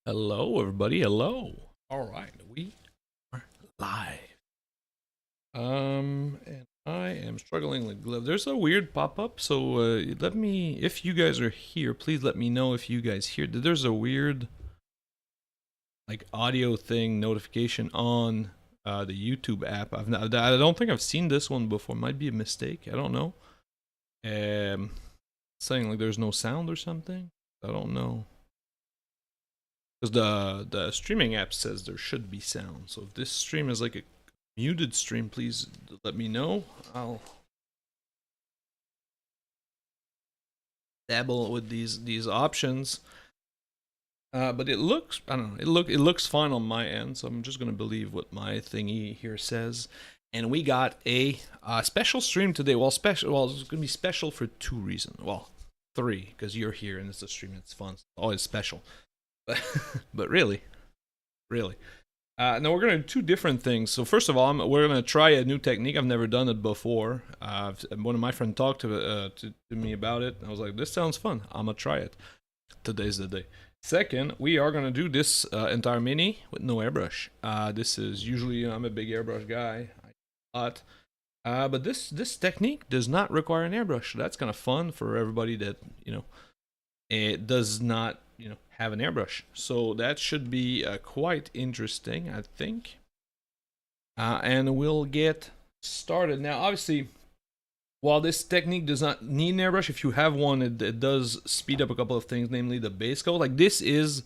Hello, everybody. Hello. All right, we are live. And I am struggling with glove. There's a weird pop-up, so let me. If you guys are here, please let me know if you guys hear. There's a weird, like, audio thing notification on the YouTube app. I don't think I've seen this one before. Might be a mistake. I don't know. Saying like there's no sound or something. I don't know. Because the streaming app says there should be sound. So if this stream is like a muted stream, please let me know. I'll dabble with these options. But it looks, I don't know, it looks fine on my end. So I'm just gonna believe what my thingy here says. And we got a special stream today. Well, it's gonna be special for two reasons. Well, three, because you're here and it's a stream. It's fun. It's always special. But really. Now we're gonna do two different things. So first of all, we're gonna try a new technique. I've never done it before. One of my friends talked to me about it. I was like, "This sounds fun. I'm gonna try it." Today's the day. Second, we are gonna do this entire mini with no airbrush. This is usually I'm a big airbrush guy, but this technique does not require an airbrush. So that's kind of fun for everybody that it does not have an airbrush. So that should be quite interesting, I think. And we'll get started. Now, obviously, while this technique does not need an airbrush, if you have one, it does speed up a couple of things, namely the base coat. Like this is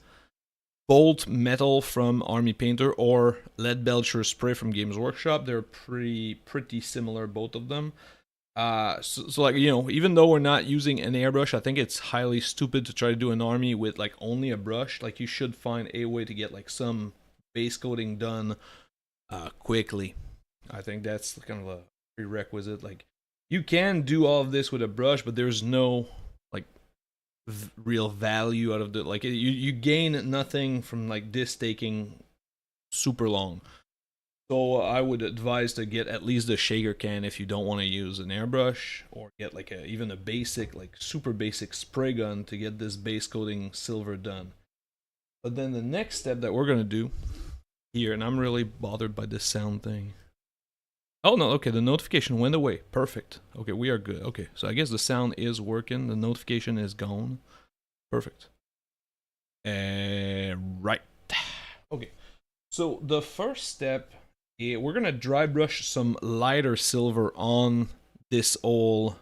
Bolt Metal from Army Painter or Lead Belcher Spray from Games Workshop. They're pretty similar, both of them. So like, even though we're not using an airbrush, I think it's highly stupid to try to do an army with like only a brush. Like you should find a way to get like some base coating done quickly. I think that's kind of a prerequisite. Like you can do all of this with a brush, but there's no like real value out of the like you gain nothing from like this taking super long. So I would advise to get at least a shaker can if you don't want to use an airbrush, or get like even a basic, like super basic spray gun to get this base coating silver done. But then the next step that we're gonna do here, and I'm really bothered by this sound thing. Oh no, okay, the notification went away. Perfect. Okay, we are good. Okay, so I guess the sound is working. The notification is gone. Perfect. Right. Okay. So the first step, we're gonna dry brush some lighter silver on this old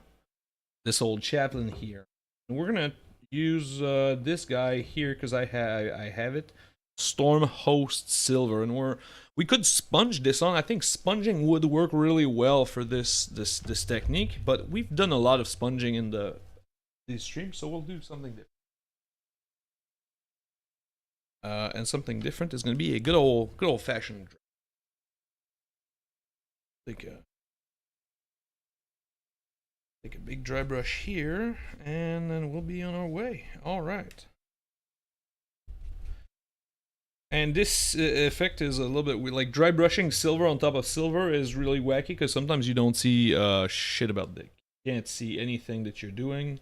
Chaplain here. And we're gonna use this guy here because I have it, Storm Host Silver, and we could sponge this on. I think sponging would work really well for this technique, but we've done a lot of sponging in these streams, so we'll do something different. And something different is gonna be a good old fashioned. Take a big dry brush here, and then we'll be on our way. All right. And this effect is a little bit weird. Like dry brushing silver on top of silver is really wacky because sometimes you don't see shit about the. You can't see anything that you're doing.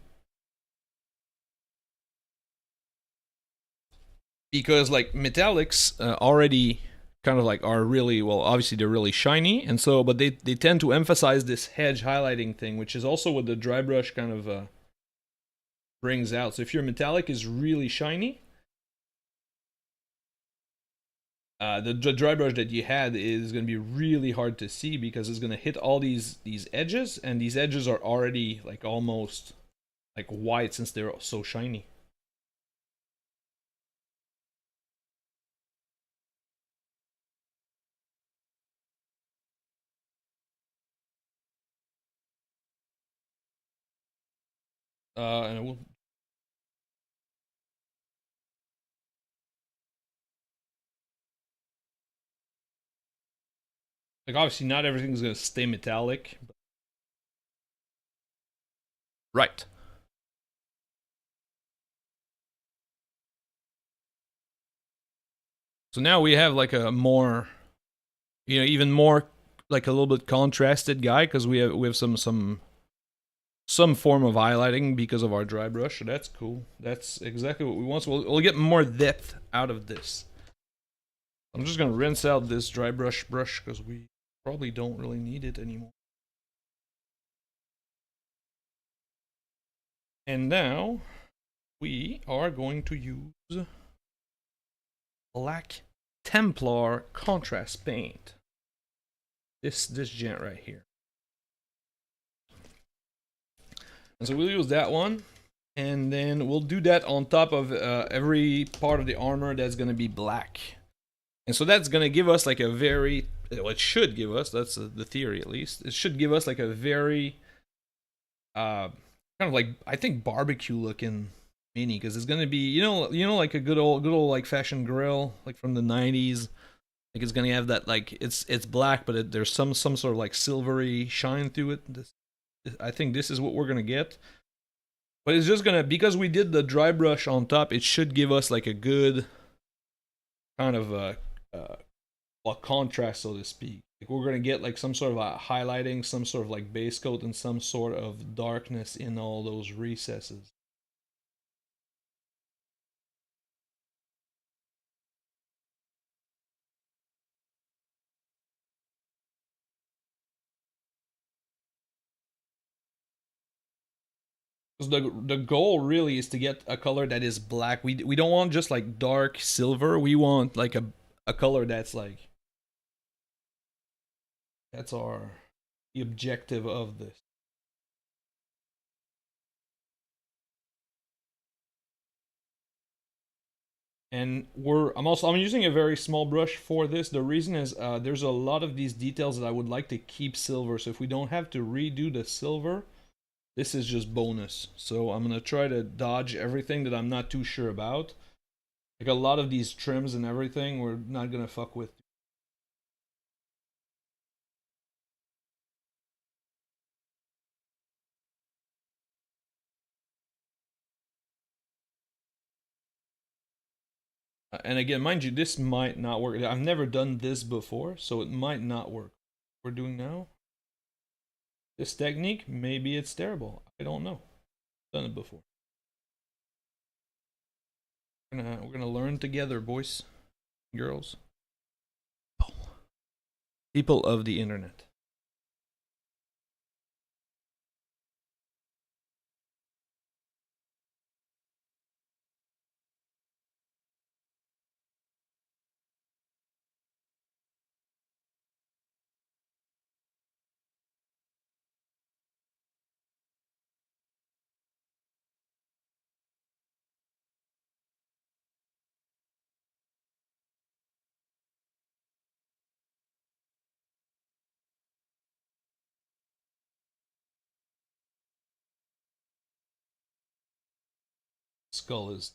Because like metallics already kind of like are really, well, obviously they're really shiny, and so but they tend to emphasize this edge highlighting thing, which is also what the dry brush kind of brings out. So if your metallic is really shiny, the dry brush that you had is going to be really hard to see because it's going to hit all these edges, and these edges are already like almost like white since they're so shiny. And we'll like obviously not everything's going to stay metallic. But... Right. So now we have like a more, even more like a little bit contrasted guy because we have some some form of highlighting because of our dry brush. So that's cool. That's exactly what we want. So we'll get more depth out of this. I'm just gonna rinse out this dry brush because we probably don't really need it anymore. And now we are going to use Black Templar contrast paint. This gent right here. And so we'll use that one, and then we'll do that on top of every part of the armor that's gonna be black. And so that's gonna give us like a very, well, it should give us, that's the theory at least, it should give us like a very kind of like, I think, barbecue looking mini, because it's gonna be, you know like a good old like fashioned grill like from the 90s. Like it's gonna have that, like it's black, but there's some sort of like silvery shine through it. I think this is what we're gonna get. But it's just gonna, because we did the dry brush on top, it should give us like a good kind of a contrast, so to speak. Like we're gonna get like some sort of a highlighting, some sort of like base coat, and some sort of darkness in all those recesses. Because the goal really is to get a color that is black. We don't want just like dark silver. We want like a color that's like, that's the objective of this. And I'm using a very small brush for this. The reason is there's a lot of these details that I would like to keep silver. So if we don't have to redo the silver, this is just bonus. So I'm gonna try to dodge everything that I'm not too sure about. Like a lot of these trims and everything, we're not gonna fuck with. And again, mind you, this might not work. I've never done this before, so it might not work. We're doing now. This technique, maybe it's terrible. I don't know. Done it before. We're gonna learn together, boys, girls, people of the internet. Skull is.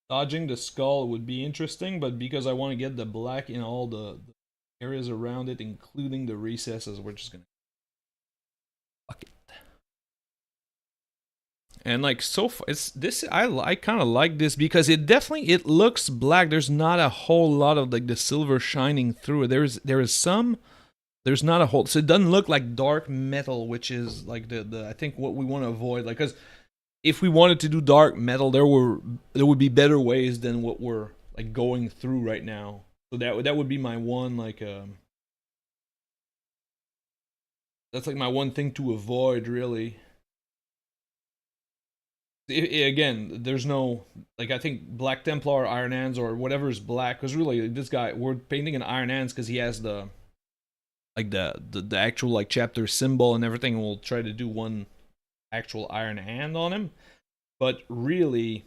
Dodging the skull would be interesting, but because I want to get the black in all the areas around it, including the recesses, we're just gonna fuck it. And like so far, it's this. I kind of like this because it looks black. There's not a whole lot of like the silver shining through it. There is some. There's not a whole. So it doesn't look like dark metal, which is like the I think what we want to avoid. Like, because if we wanted to do dark metal, there would be better ways than what we're like going through right now. So that would be my one like that's like my one thing to avoid, really. Again, there's no, like, I think Black Templar, Iron Hands, or whatever is black, because really this guy, we're painting an Iron Hands because he has the like the actual like chapter symbol and everything, and we'll try to do one actual Iron Hand on him. But really,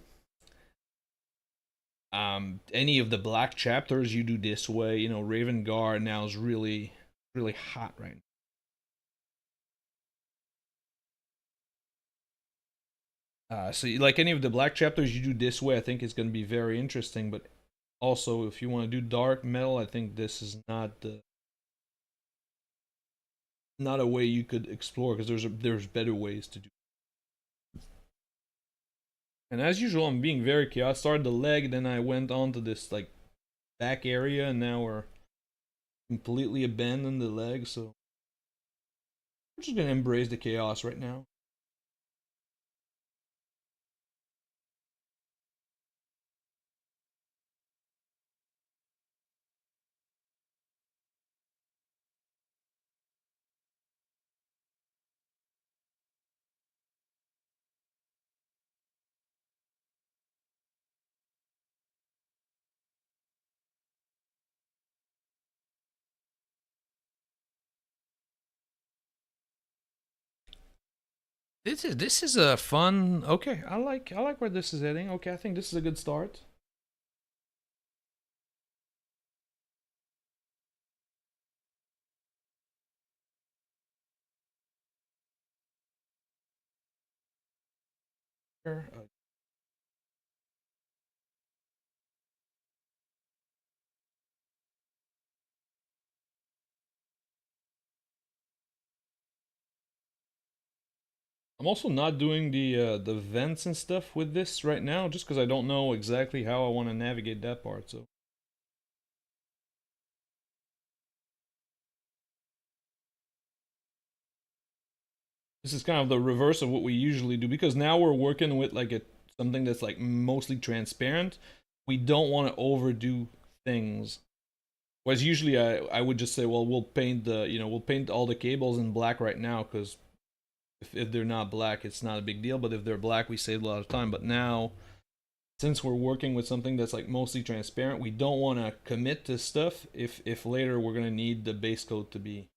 any of the black chapters you do this way. You know, Raven Guard now is really hot right now. So like any of the black chapters you do this way, I think it's going to be very interesting. But also, if you want to do dark metal, I think this is not a way you could explore, because there's better ways to do. And as usual, I'm being very chaotic. I started the leg, then I went on to this like back area, and now we're completely abandoned the leg, so we're just gonna embrace the chaos right now. This is a fun. Okay, I like where this is heading. Okay, I think this is a good start. Sure. I'm also not doing the vents and stuff with this right now, just because I don't know exactly how I want to navigate that part. So this is kind of the reverse of what we usually do, because now we're working with like a something that's like mostly transparent. We don't want to overdo things. Whereas usually I would just say, well, we'll paint we'll paint all the cables in black right now, because if they're not black, it's not a big deal. But if they're black, we save a lot of time. But now, since we're working with something that's like mostly transparent, we don't want to commit to stuff if later we're gonna need the base coat to be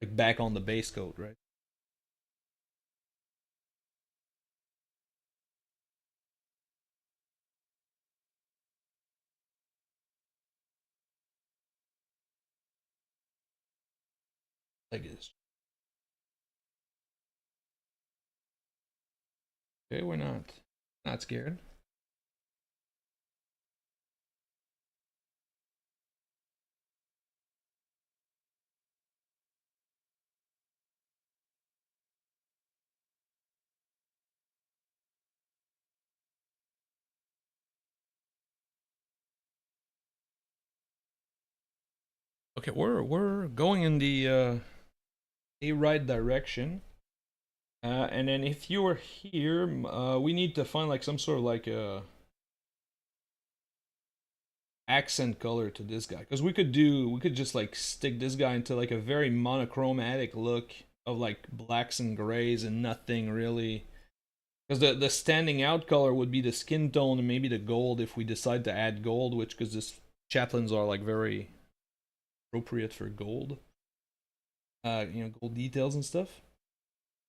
like back on the base coat, right? Like it's okay. We're not scared. Okay, we're going in the a right direction. And then if you were here, we need to find like some sort of like a accent color to this guy, because we could just like stick this guy into like a very monochromatic look of like blacks and grays and nothing really, because the standing out color would be the skin tone and maybe the gold if we decide to add gold, which because this chaplains are like very appropriate for gold, gold details and stuff.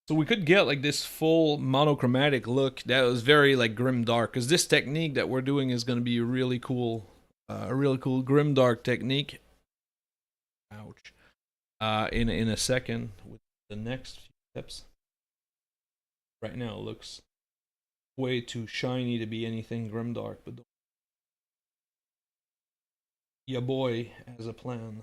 So we could get like this full monochromatic look that was very like grim dark, because this technique that we're doing is going to be a really cool grim dark technique. Ouch. In a second with the next few steps. Right now it looks way too shiny to be anything grimdark, but yeah, boy has a plan.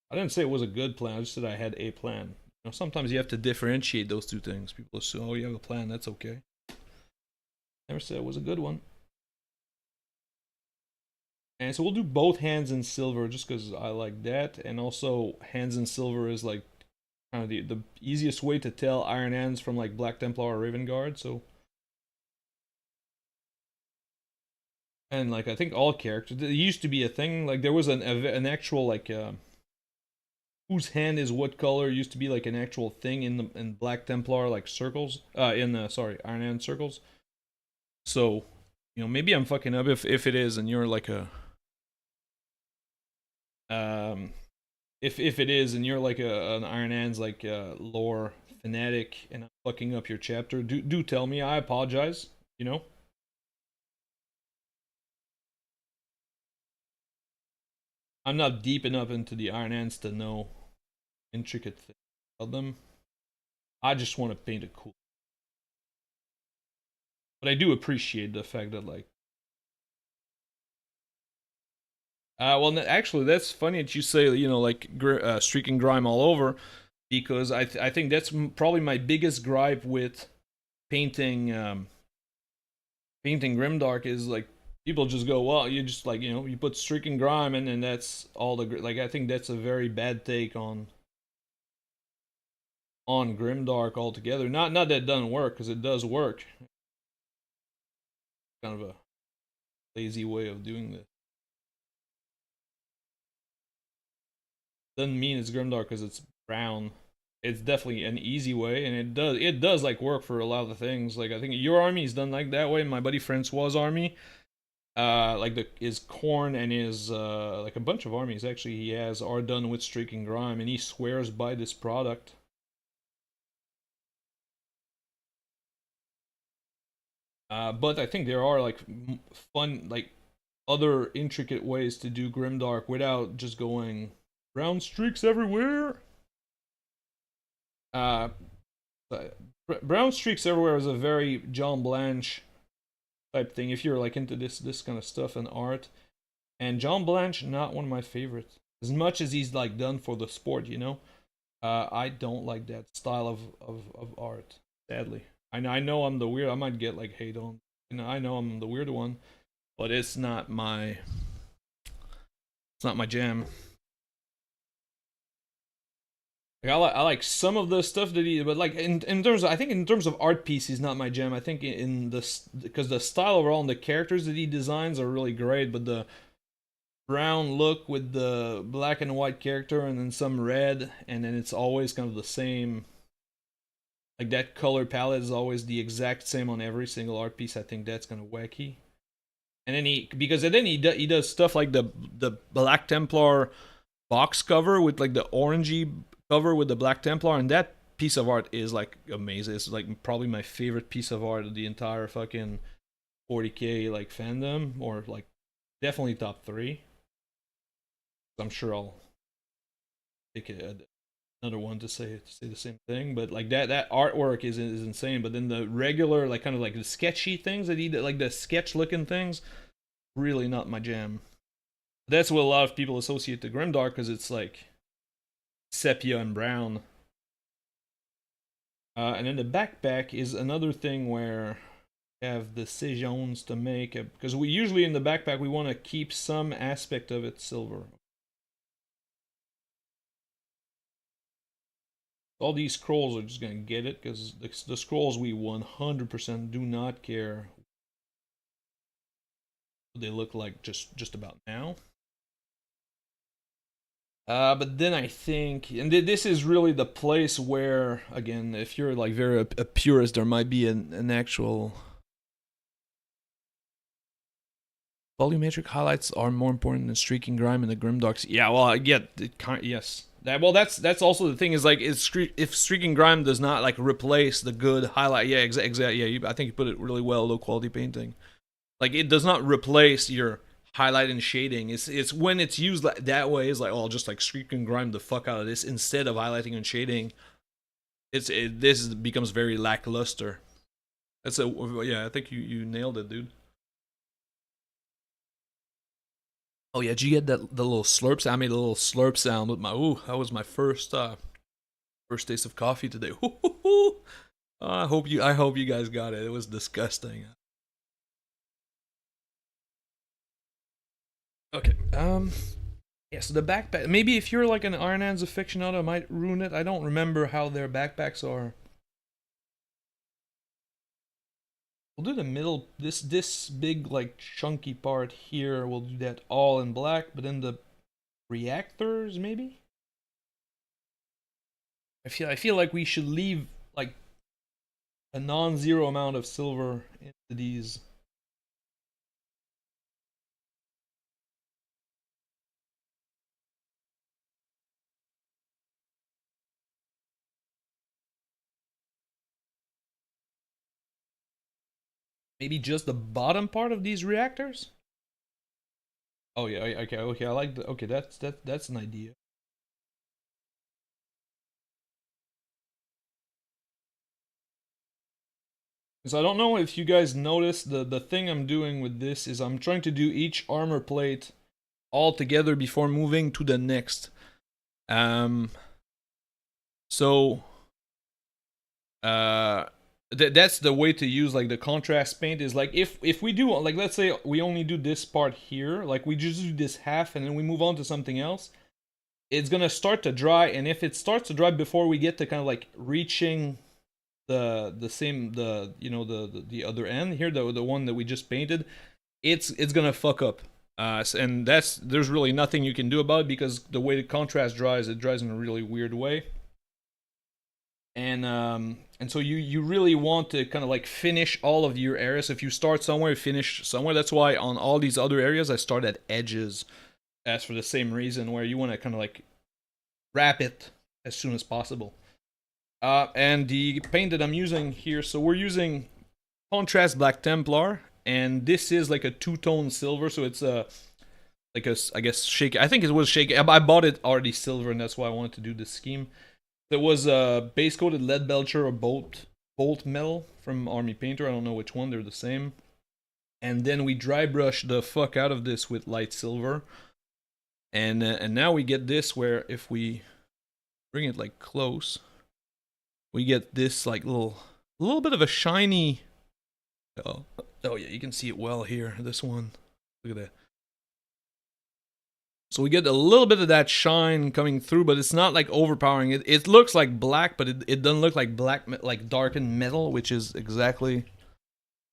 I didn't say it was a good plan. I just said I had a plan. Sometimes you have to differentiate those two things. People assume, oh, you have a plan. That's okay. Never said it was a good one. And so we'll do both hands in silver just because I like that. And also, hands in silver is like kind of the easiest way to tell Iron Hands from like Black Templar or Raven Guard. So, and like I think all characters, there used to be a thing like there was an actual like whose hand is what color used to be like an actual thing in Black Templar like circles. In the sorry Iron Hand circles. So, maybe I'm fucking up if it is, and you're like a um if it is, and you're like an Iron Hands like lore fanatic, and I'm fucking up your chapter, do tell me. I apologize. I'm not deep enough into the Iron Hands to know intricate things about them. I just want to paint it cool, but I do appreciate the fact that like well, actually, that's funny that you say, like streaking grime all over, because I think that's probably my biggest gripe with painting painting grimdark is like people just go, well, you just like, you know, you put streaking grime and that's all the like. I think that's a very bad take on grimdark altogether. Not that it doesn't work, because it does work. Kind of a lazy way of doing this. Doesn't mean it's grimdark because it's brown. It's definitely an easy way, and it does like work for a lot of the things. Like I think your army is done like that way. My buddy Francois' army, like his corn and his like a bunch of armies actually he has are done with streaking grime, and he swears by this product. But I think there are like fun, like other intricate ways to do grimdark without just going brown streaks everywhere. Uh, Brown streaks everywhere is a very John Blanche type thing. If you're like into this kind of stuff and art, and John Blanche, not one of my favorites. As much as he's like done for the sport, you know, I don't like that style of art. Sadly, I know I'm the weird. I might get like hate on. You know, I know I'm the weird one, but it's not my jam. Like I like some of the stuff that he, but like in terms of, I think in terms of art piece, he's not my jam. I think in this, because the style overall and the characters that he designs are really great, but the brown look with the black and white character and then some red, and then it's always kind of the same. Like that color palette is always the exact same on every single art piece. I think that's kind of wacky. And then he does stuff like the Black Templar box cover with like the orangey cover with the Black Templar, and that piece of art is like amazing. It's like probably my favorite piece of art of the entire fucking 40k like fandom, or like definitely top three. I'm sure I'll take another one to say the same thing, but like that artwork is insane. But then the regular like kind of like the sketchy things that he did, like the sketch looking things, really not my jam. That's what a lot of people associate to grimdark, because it's like sepia and brown. And then the backpack is another thing where we have decisions to make, because we usually in the backpack we want to keep some aspect of it silver. All these scrolls are just gonna get it, because the scrolls we 100% do not care what they look like just about now. But then I think, and this is really the place where, again, if you're like very a purist, there might be an actual volumetric highlights are more important than streaking grime in the grimdarks. Yeah, well, I get it. Yes, that's also the thing is like if streaking grime does not like replace the good highlight. Yeah, exactly. Yeah, I think you put it really well. Low quality painting, like it does not replace your highlight and shading. It's when it's used that way. Is like, oh, I'll just like streaking grime the fuck out of this instead of highlighting and shading. This becomes very lackluster. That's a yeah. I think you nailed it, dude. Oh yeah, did you get that the little slurp sound? I made a little slurp sound with my ooh. That was my first taste of coffee today. I hope you guys got it. It was disgusting. Okay. Yeah, so the backpack, maybe if you're like an Iron Hands aficionado, it might ruin it. I don't remember how their backpacks are. We'll do the middle, this big like chunky part here. We'll do that all in black, but then the reactors maybe. I feel like we should leave like a non-zero amount of silver into these. Maybe just the bottom part of these reactors. Oh yeah, okay. I like the okay. That's an idea. So I don't know if you guys noticed the thing I'm doing with this is I'm trying to do each armor plate all together before moving to the next. Um. So. Uh. That's the way to use like the contrast paint is like if we do like let's say we only do this part here, like we just do this half and then we move on to something else, it's gonna start to dry, and if it starts to dry before we get to kind of like reaching the same the you know the other end here, the one that we just painted, it's gonna fuck up. And there's really nothing you can do about it because the way the contrast dries, it dries in a really weird way. And so you really want to kind of like finish all of your areas. If you start somewhere, finish somewhere. That's why on all these other areas I start at edges, as for the same reason, where you want to kind of like wrap it as soon as possible. And the paint that I'm using here, so we're using contrast black Templar, and this is like a two-tone silver, so it's a like a I guess shake. I think it was shake. I bought it already silver, and that's why I wanted to do this scheme. There was a base coated lead belcher or bolt metal from Army Painter. I don't know which one. They're the same. And then we dry brush the fuck out of this with light silver. And now we get this where if we bring it like close, we get this like little bit of a shiny. Oh yeah, you can see it well here. This one, look at that. So we get a little bit of that shine coming through, but it's not like overpowering. It looks like black, but it doesn't look like black, like darkened metal, which is exactly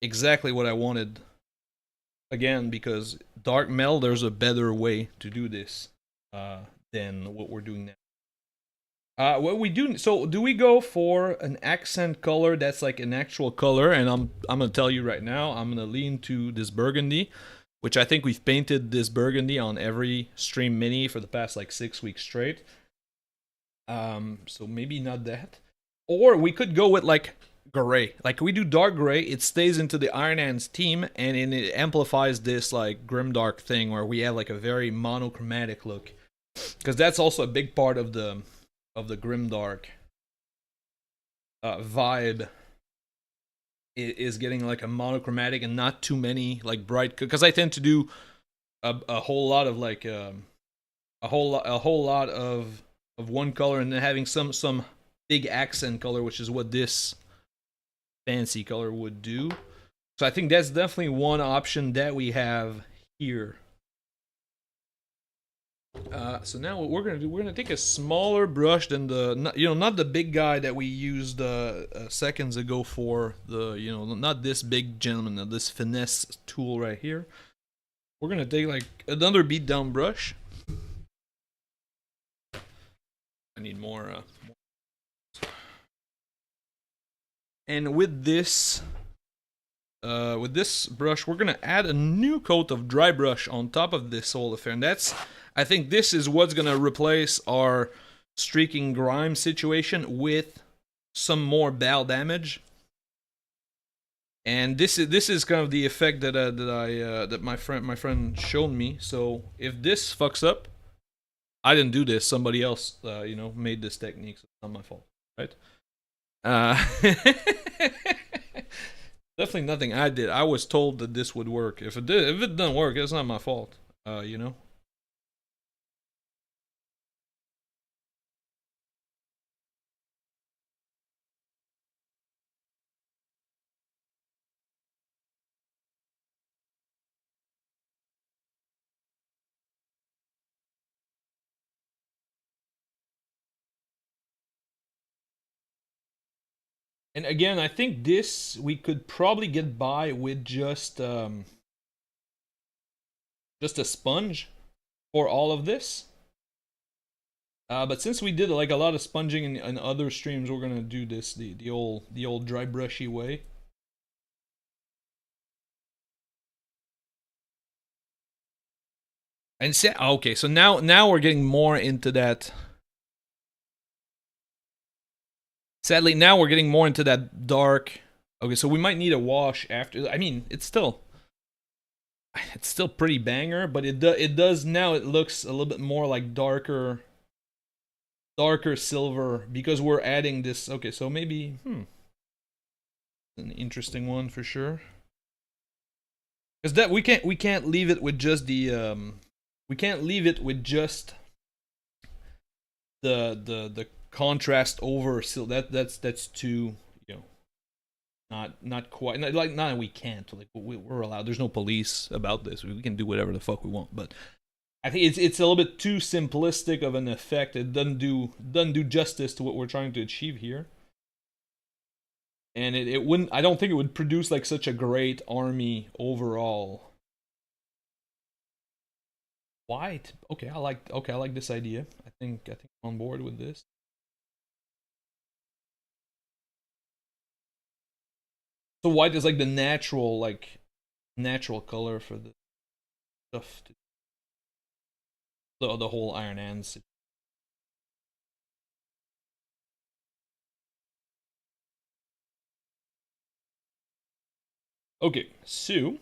what I wanted. Again, because dark metal, there's a better way to do this than what we're doing now. What we do, so do we go for an accent color that's like an actual color? And I'm gonna tell you right now, I'm gonna lean to this burgundy, which I think we've painted this burgundy on every stream mini for the past like 6 weeks straight. So maybe not that. Or we could go with like gray. Like we do dark gray, it stays into the Iron Hands team, and it amplifies this like grimdark thing where we have like a very monochromatic look. Because that's also a big part of the grimdark vibe. Is getting like a monochromatic and not too many like bright, because I tend to do a whole lot of like a whole lot of one color and then having some big accent color, which is what this fancy color would do. So I think that's definitely one option that we have here. So now what we're gonna do, we're gonna take a smaller brush than the, not the big guy that we used seconds ago for the, not this big gentleman, this finesse tool right here. We're gonna take like another beat down brush. I need more. And with this brush, we're gonna add a new coat of dry brush on top of this whole affair, and I think this is what's gonna replace our streaking grime situation with some more bal damage. And this is kind of the effect that my friend showed me. So if this fucks up, I didn't do this. Somebody else, made this technique. So it's not my fault, right? Definitely nothing I did. I was told that this would work. If it doesn't work, it's not my fault. And again, I think this we could probably get by with just a sponge for all of this. But since we did like a lot of sponging in other streams, we're gonna do this the old dry brushy way. And okay, so now we're getting more into that. Sadly, now we're getting more into that dark. Okay, so we might need a wash after. I mean, it's still pretty banger, but it does now. It looks a little bit more like darker silver because we're adding this. Okay, so maybe an interesting one for sure. Because that we can't leave it with just the we can't leave it with just the contrast over silver. That's too not quite like not that we can't like we're allowed. There's no police about this. We can do whatever the fuck we want. But I think it's a little bit too simplistic of an effect. It doesn't do justice to what we're trying to achieve here. And it wouldn't. I don't think it would produce like such a great army overall. White. Okay, I like this idea. I think I'm on board with this. So white is like the natural color for the stuff. The whole Iron Hands. Okay, so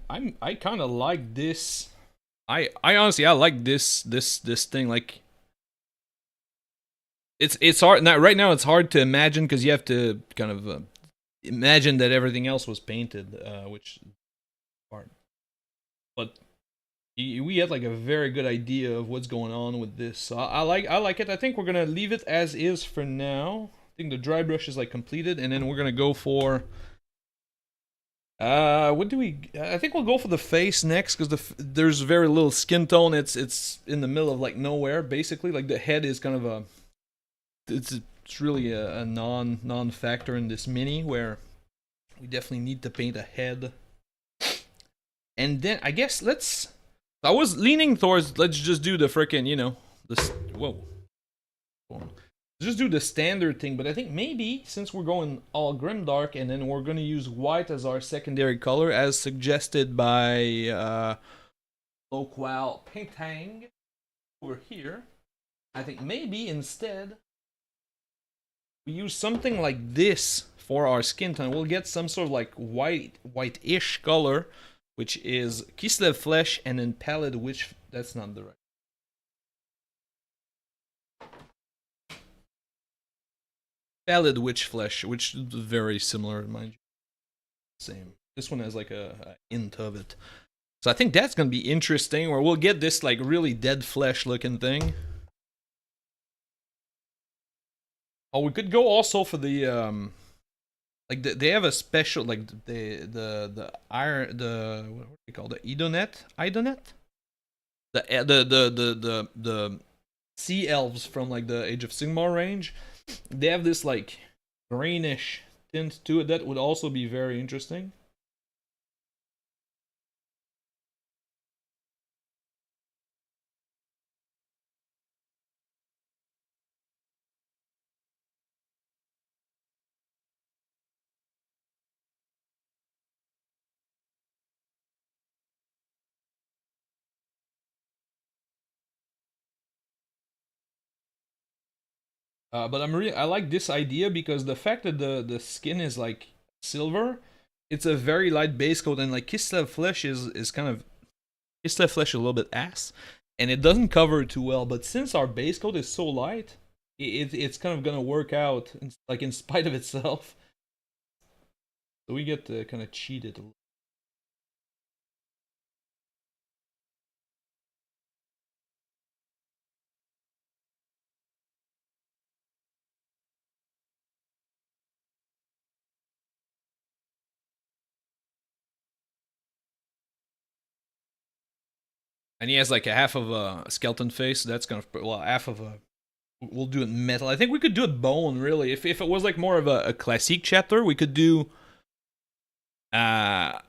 I kind of like this. I honestly I like this thing. Like it's hard now. Right now it's hard to imagine because you have to kind of imagine that everything else was painted, which is hard. But we had like a very good idea of what's going on with this. So I like it. I think we're gonna leave it as is for now. I think the dry brush is like completed, and then we're gonna go for. What do we? I think we'll go for the face next because there's very little skin tone. It's in the middle of like nowhere basically. Like the head is kind of a. It's really a non factor in this mini where we definitely need to paint a head. And then I guess let's. I was leaning towards let's just do the frickin' this. Whoa. Just do the standard thing, but I think maybe since we're going all grimdark and then we're going to use white as our secondary color as suggested by Loqual Painting over here, I think maybe instead we use something like this for our skin tone. We'll get some sort of like white-ish color, which is Kislev Flesh and then Pallid Witch. That's not the right. Pallid Witch Flesh, which is very similar, mind you. Same. This one has like a hint of it. So I think that's gonna be interesting, where we'll get this like really dead flesh looking thing. Oh, we could go also for the like they have a special like the iron what do they call the Idonet? The sea elves from like the Age of Sigmar range. They have this like greenish tint to it that would also be very interesting. But I like this idea because the fact that the skin is like silver, it's a very light base coat, and like Kislev Flesh is kind of Kislev Flesh is a little bit ass, and it doesn't cover it too well. But since our base coat is so light, it's kind of gonna work out like in spite of itself. So we get to kind of cheat it a little. And he has like a half of a skeleton face. That's gonna well half of a. We'll do it metal. I think we could do it bone really. If it was like more of a classic chapter, we could do. Uh,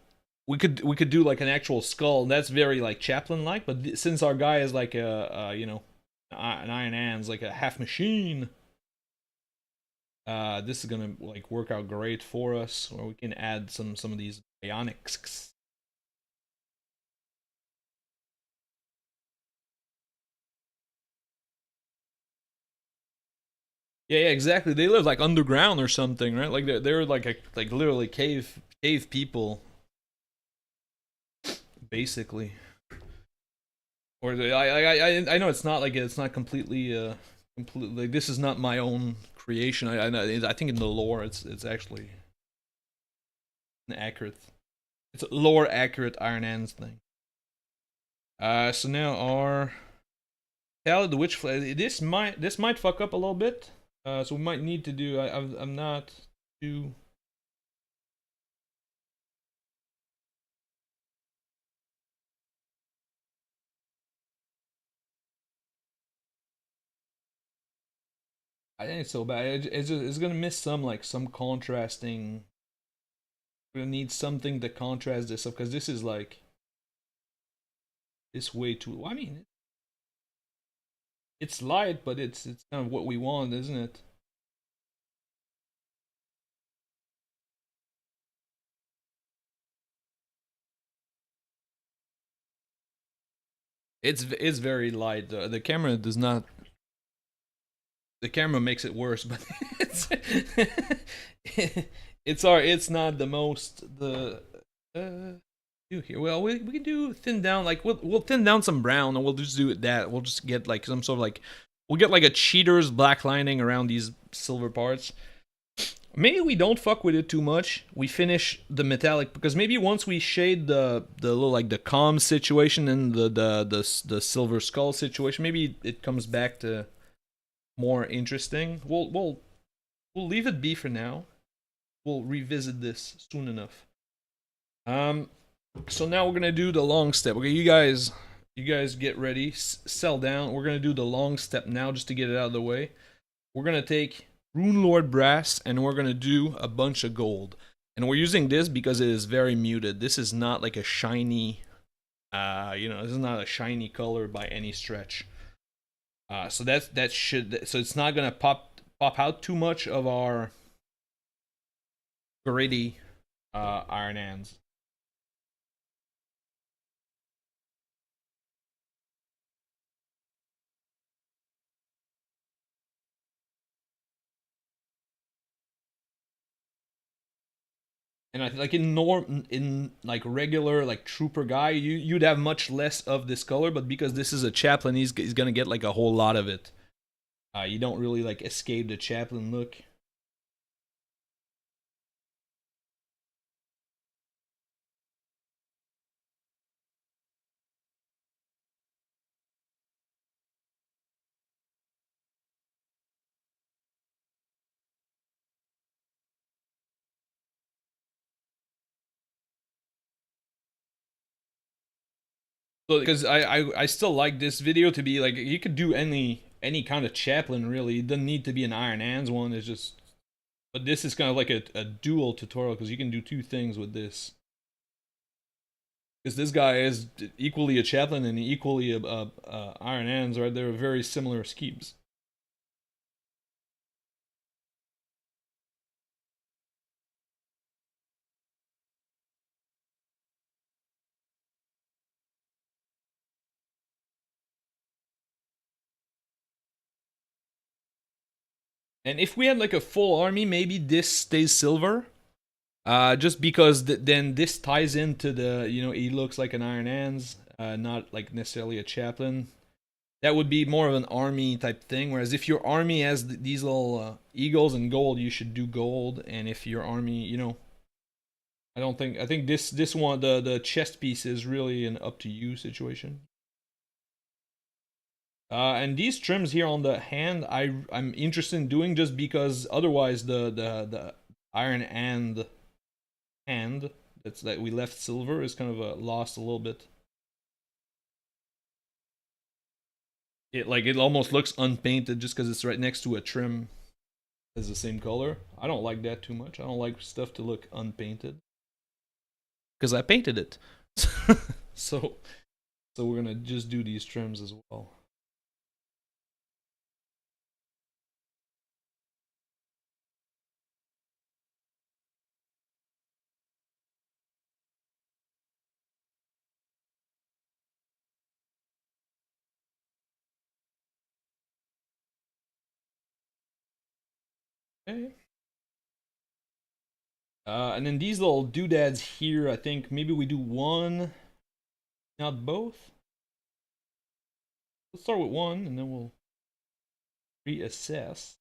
we could do like an actual skull. That's very like Chaplain like. But since our guy is like an iron hands like a half machine, this is gonna like work out great for us. Or we can add some of these bionics. Yeah, exactly. They live like underground or something, right? Like they're like like literally cave people, basically. Or I know it's not like it's not completely completely like this is not my own creation. I think in the lore it's actually an accurate. It's a lore accurate Iron Hands thing. So now our Pallid Witch Flesh. This might fuck up a little bit. So we might need to do. I'm not too. I think it's so bad. It's gonna miss some like some contrasting. We're gonna need something to contrast this up because this is like it's way too. I mean, it's light, but it's kind of what we want, isn't it? It's very light. The camera does not. The camera makes it worse, but it's it's not the most the do here. Well, we can do thin down like we'll thin down some brown and we'll just do it that. We'll just get like some sort of like we'll get like a cheater's black lining around these silver parts. Maybe we don't fuck with it too much. We finish the metallic because maybe once we shade the little like the calm situation and the silver skull situation, maybe it comes back to more interesting. We'll leave it be for now. We'll revisit this soon enough. Um, so now we're gonna do the long step. Okay, you guys get ready. Sell down. We're gonna do the long step now, just to get it out of the way. We're gonna take Rune Lord brass, and we're gonna do a bunch of gold. And we're using this because it is very muted. This is not like a shiny, this is not a shiny color by any stretch. So that should so it's not gonna pop out too much of our gritty iron hands. And I like in like regular like trooper guy, you'd have much less of this color, but because this is a chaplain, he's gonna get like a whole lot of it. You don't really like escape the chaplain look. So because I still like this video to be like you could do any kind of chaplain really. It doesn't need to be an Iron Hands one. It's just but this is kind of like a dual tutorial because you can do two things with this. Because this guy is equally a chaplain and equally a Iron Hands, right? They're very similar schemes. And if we had like a full army, maybe this stays silver. Just because then this ties into the he looks like an Iron Hands, not like necessarily a chaplain. That would be more of an army type thing. Whereas if your army has these little eagles and gold, you should do gold. And if your army, I don't think I think this one the chest piece is really an up to you situation. And these trims here on the hand, I'm interested in doing just because otherwise the iron and hand that we left silver is kind of lost a little bit. It almost looks unpainted just because it's right next to a trim that's the same color. I don't like that too much. I don't like stuff to look unpainted because I painted it. so so we're gonna just do these trims as well. Okay. And then these little doodads here, I think maybe we do one, not both. Let's start with one, and then we'll reassess.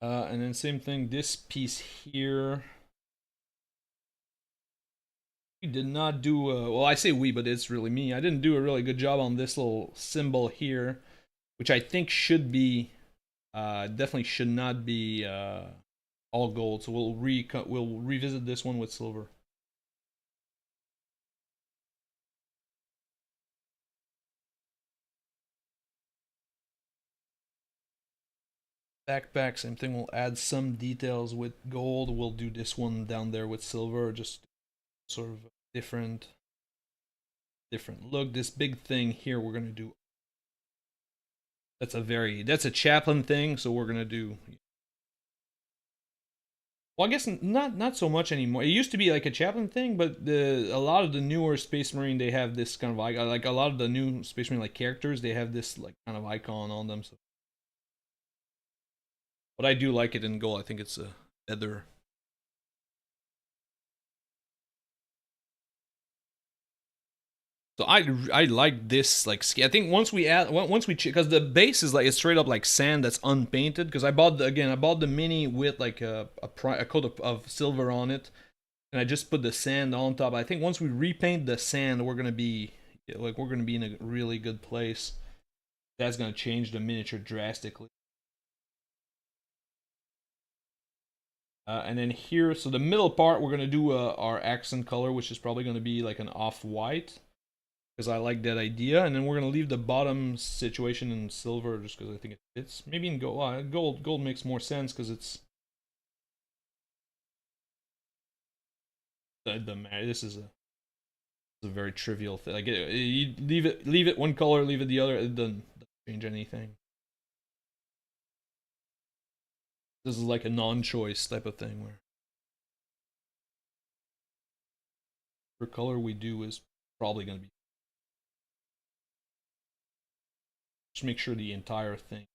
And then same thing, this piece here. We did not do well, I say we, but it's really me. I didn't do a really good job on this little symbol here, which I think should be definitely should not be all gold. So we'll revisit this one with silver. Backpack, same thing. We'll add some details with gold. We'll do this one down there with silver, just sort of different look. This big thing here, we're gonna do. That's a Chaplain thing, so we're gonna do. Well, I guess not so much anymore. It used to be like a Chaplain thing, but a lot of the newer Space Marine, they have this kind of icon. Like a lot of the new Space Marine like characters, they have this like kind of icon on them. So, but I do like it in gold. I think it's a better. So I like this like I think once we because the base is like it's straight up like sand that's unpainted. Because I bought the mini with like a coat of silver on it, and I just put the sand on top. I think once we repaint the sand, we're gonna be in a really good place. That's gonna change the miniature drastically. And then here, so the middle part, we're gonna do our accent color, which is probably gonna be like an off-white, because I like that idea. And then we're gonna leave the bottom situation in silver, just because I think it fits. Maybe in gold. Gold makes more sense because it's this is a very trivial thing. Like you leave it one color, leave it the other. It doesn't change anything. This is like a non-choice type of thing where the color we do is probably gonna be. Just make sure the entire thing.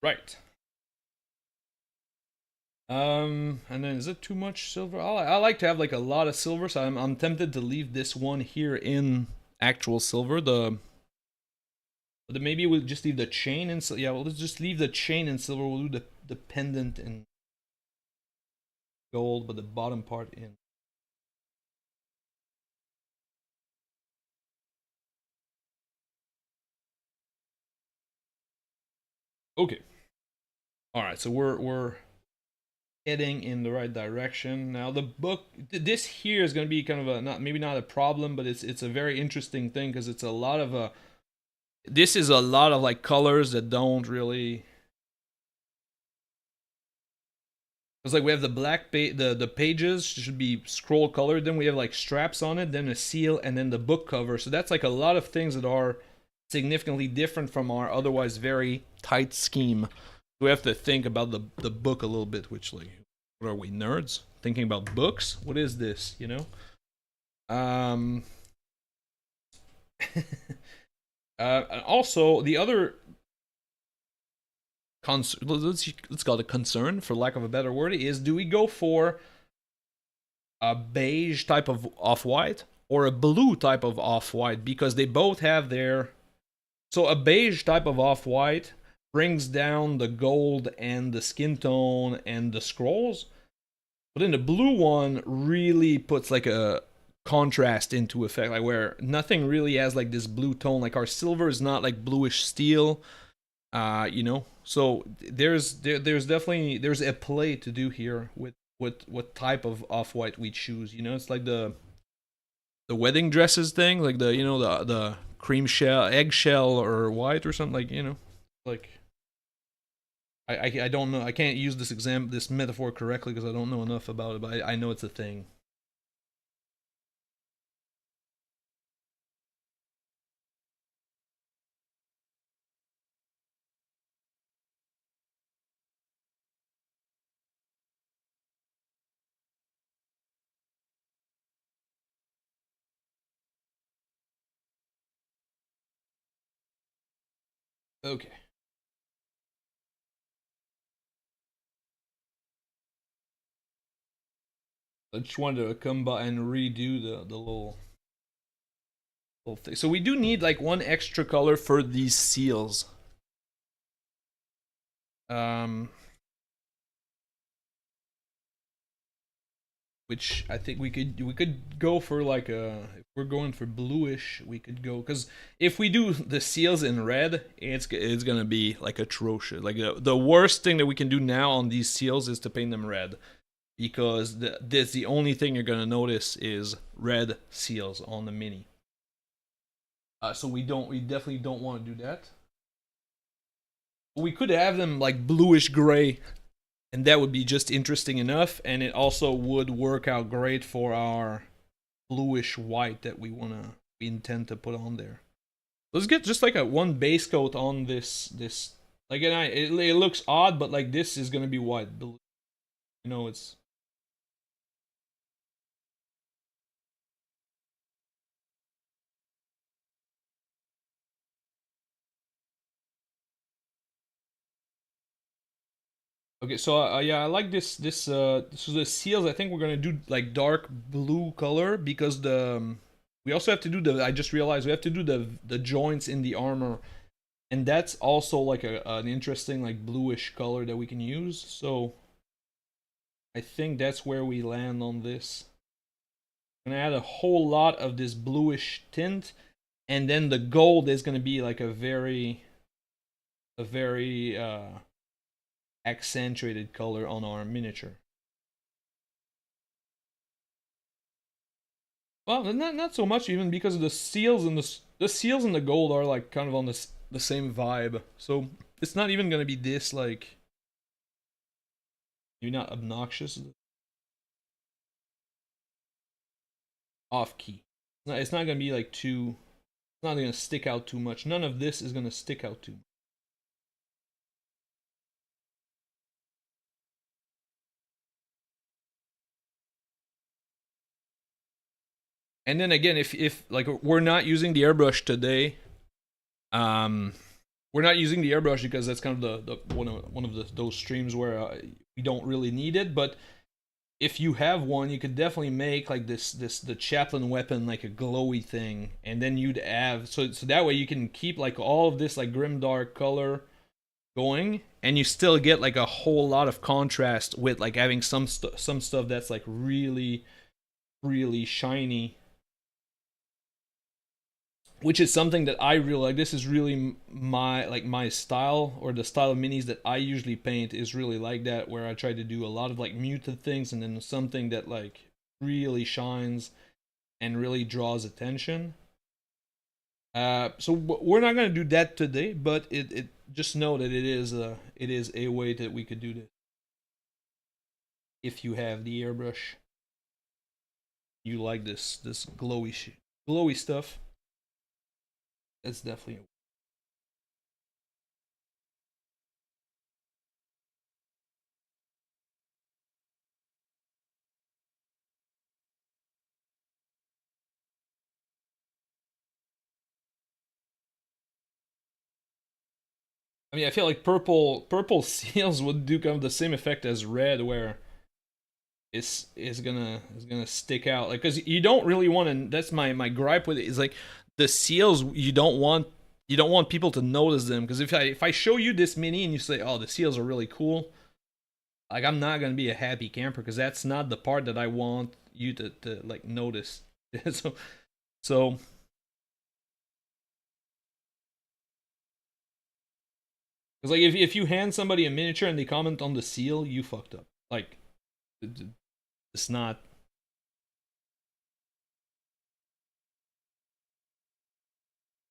Right. And then is it too much silver? I like to have like a lot of silver, so I'm tempted to leave this one here in actual silver. But maybe we'll just leave the chain in. Yeah, we'll just leave the chain in silver. We'll do the pendant in gold, but the bottom part in. Okay. All right, so we're heading in the right direction. Now the book, this here is going to be kind of a not a problem, but it's a very interesting thing because it's a lot of this is a lot of like colors that don't really. It's like we have the the pages should be scroll colored. Then we have like straps on it, then a seal, and then the book cover. So that's like a lot of things that are significantly different from our otherwise very tight scheme. We have to think about the book a little bit. Which like, what are we nerds thinking about books? What is this? You know. Um. Also, the other let's call it a concern, for lack of a better word, is do we go for a beige type of off-white or a blue type of off-white? Because they both have their. So a beige type of off-white brings down the gold and the skin tone and the scrolls, but then the blue one really puts like a contrast into effect, like where nothing really has like this blue tone. Like our silver is not like bluish steel, you know. So there's definitely there's a play to do here with what type of off white we choose. You know, it's like the wedding dresses thing, like the you know the cream shell, eggshell, or white or something, like you know, like I don't know. I can't use this metaphor correctly because I don't know enough about it, but I know it's a thing. Okay. I just wanted to come by and redo the little So we do need like one extra color for these seals. Which I think we could go for like a, if we're going for bluish, we could go, because if we do the seals in red, it's gonna be like atrocious. Like the worst thing that we can do now on these seals is to paint them red, because the only thing you're gonna notice is red seals on the mini. So we definitely don't want to do that. We could have them like bluish gray, and that would be just interesting enough, and it also would work out great for our bluish white that we intend to put on there. Let's get just like a one base coat on this like, and it looks odd, but like this is gonna be white. You know, it's okay. So yeah, I like this. So the seals, I think we're gonna do like dark blue color, because we also have to do the. I just realized we have to do the joints in the armor, and that's also like an interesting like bluish color that we can use. So I think that's where we land on this. I'm gonna add a whole lot of this bluish tint, and then the gold is gonna be like a very accentuated color on our miniature. Well, not so much, even because the seals and the seals and the gold are like kind of on the same vibe. So it's not even gonna be this like, you're not obnoxious. Off key. No, it's not gonna be like too. It's not gonna stick out too much. None of this is gonna stick out too much. And then again, if like we're not using the airbrush today, um, we're not using the airbrush because that's kind of the one of those streams where we don't really need it. But if you have one, you could definitely make like the chaplain weapon like a glowy thing, and then you'd have, so that way you can keep like all of this like grim dark color going, and you still get like a whole lot of contrast with like having some stuff that's like really shiny, which is something that I really like. This is really my style, or the style of minis that I usually paint is really like that, where I try to do a lot of like muted things and then something that like really shines and really draws attention. So we're not gonna do that today, but it just know that it is a way that we could do this. If you have the airbrush, you like this glowy stuff. That's definitely. I mean, I feel like purple seals would do kind of the same effect as red, where is gonna stick out, like, because you don't really want to. That's my gripe with it, is like the seals, you don't want people to notice them, because if I show you this mini and you say, oh, the seals are really cool, like, I'm not gonna be a happy camper, because that's not the part that I want you to like notice. So because like if you hand somebody a miniature and they comment on the seal, you fucked up. Like, it's not.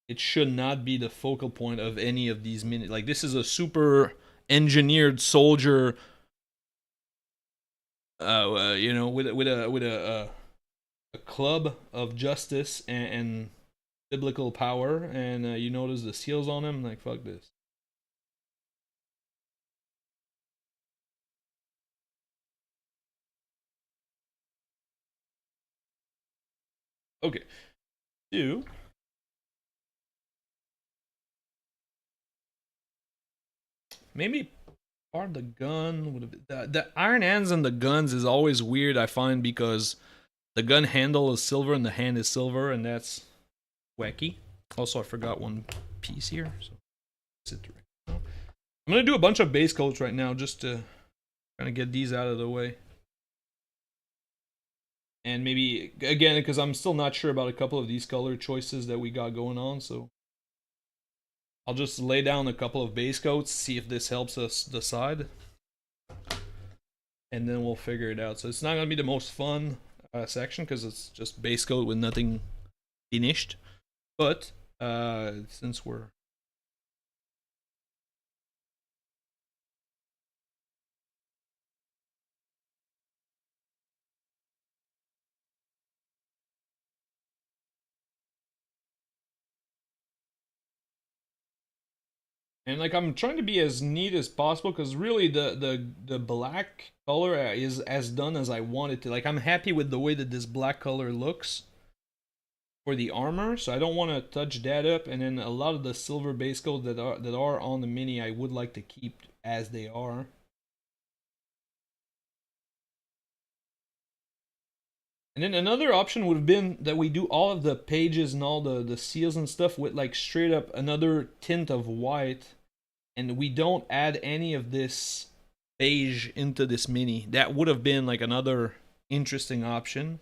It should not be the focal point of any of these mini. Like, this is a super engineered soldier. You know, a club of justice and biblical power, and you notice the seals on him. Like, fuck this. Okay, two. Maybe part of the gun would have been, the iron hands and the guns is always weird, I find, because the gun handle is silver and the hand is silver, and that's wacky. Also, I forgot one piece here, so sit right now. I'm gonna do a bunch of base coats right now just to kind of get these out of the way. And maybe, again, because I'm still not sure about a couple of these color choices that we got going on, so I'll just lay down a couple of base coats, see if this helps us decide. And then we'll figure it out. So it's not going to be the most fun section because it's just base coat with nothing finished. But since we're... And like I'm trying to be as neat as possible because really the black color is as done as I want it to. Like I'm happy with the way that this black color looks for the armor, so I don't want to touch that up. And then a lot of the silver base coat that are on the mini, I would like to keep as they are. And then another option would have been that we do all of the pages and all the seals and stuff with like straight up another tint of white, and we don't add any of this beige into this mini. That would have been like another interesting option.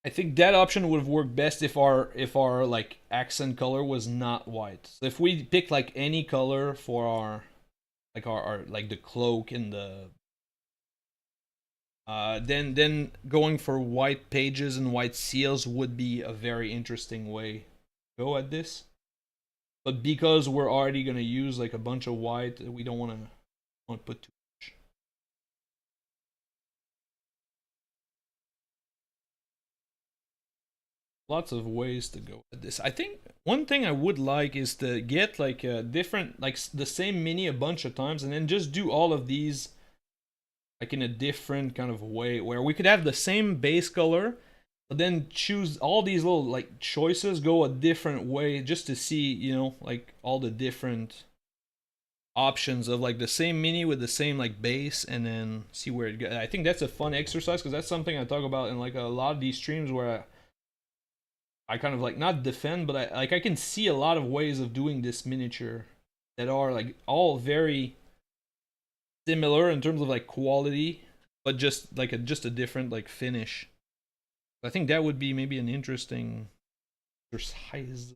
I think that option would have worked best if our like accent color was not white. So if we picked like any color for our our like the cloak and the then going for white pages and white seals would be a very interesting way to go at this. But because we're already gonna use like a bunch of white, we don't want to put too much. Lots of ways to go at this. I think one thing I would like is to get like a different, like the same mini a bunch of times, and then just do all of these like in a different kind of way, where we could have the same base color, but then choose all these little like choices, go a different way, just to see, you know, like all the different options of like the same mini with the same like base, and then see where it goes. I think that's a fun exercise because that's something I talk about in like a lot of these streams where I kind of like not defend, but I can see a lot of ways of doing this miniature that are like all very similar in terms of like quality, but just like just a different like finish. I think that would be maybe an interesting exercise.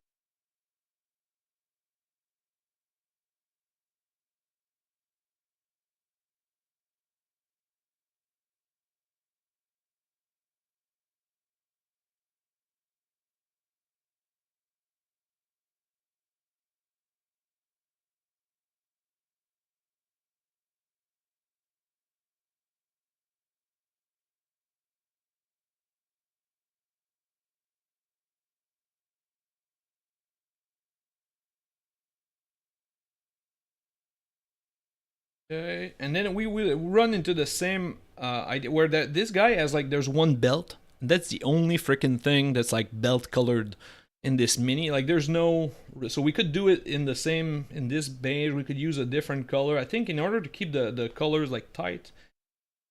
Okay, and then we will run into the same idea where that this guy has like there's one belt. That's the only freaking thing that's like belt colored in this mini. Like there's no, so we could do it in the same in this beige. We could use a different color. I think in order to keep the colors like tight,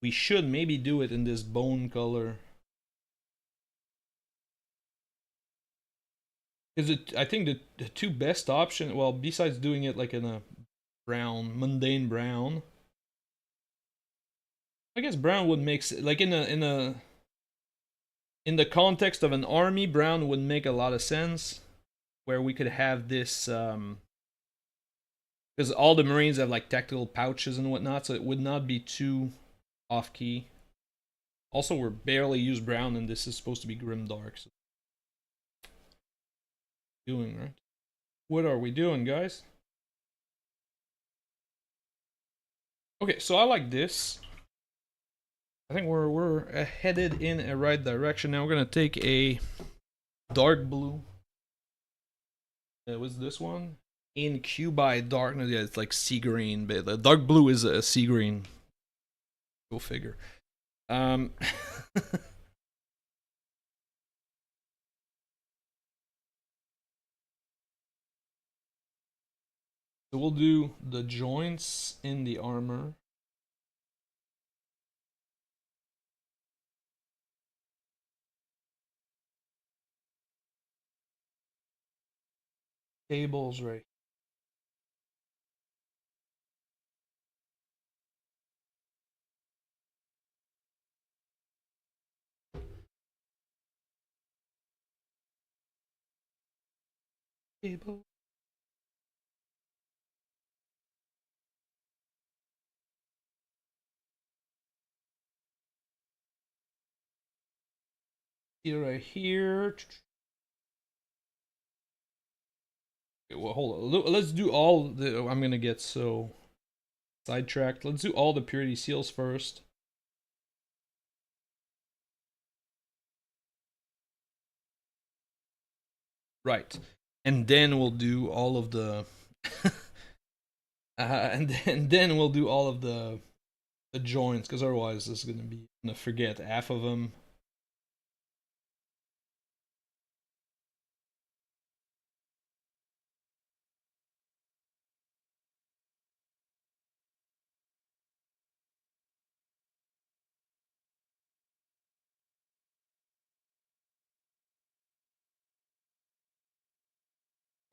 we should maybe do it in this bone color. Because I think the two best option, well, besides doing it like in a brown, mundane brown, I guess brown would make like in the context of an army, brown would make a lot of sense. Where we could have this, because all the Marines have like tactical pouches and whatnot, so it would not be too off key. Also, we're barely used brown, and this is supposed to be grim dark. So doing right. What are we doing, guys? Okay, so I like this. I think we're headed in a right direction. Now we're gonna take a dark blue. What's this one? Incubi darkness. Yeah, it's like sea green, but the dark blue is a sea green. Go figure. So we'll do the joints in the armor. tables right table. Here, right here. Okay, well, hold on. Let's do all the. I'm gonna get so sidetracked. Let's do all the purity seals first. Right, and then we'll do all of the. And then we'll do all of the joints, because otherwise this is gonna forget half of them.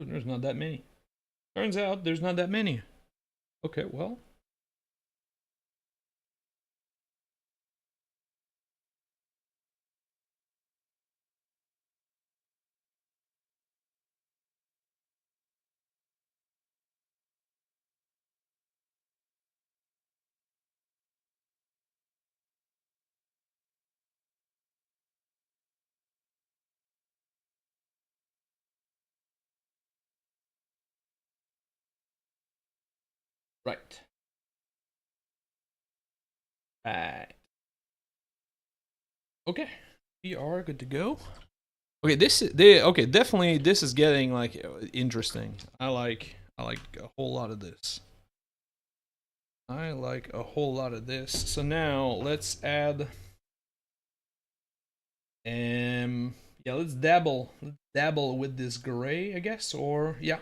There's not that many. Turns out there's not that many. Okay, well. Right. Right. Okay. We are good to go. Okay, okay, definitely this is getting like interesting. I like a whole lot of this. I like a whole lot of this. So now let's add yeah, let's dabble with this gray, I guess, or yeah,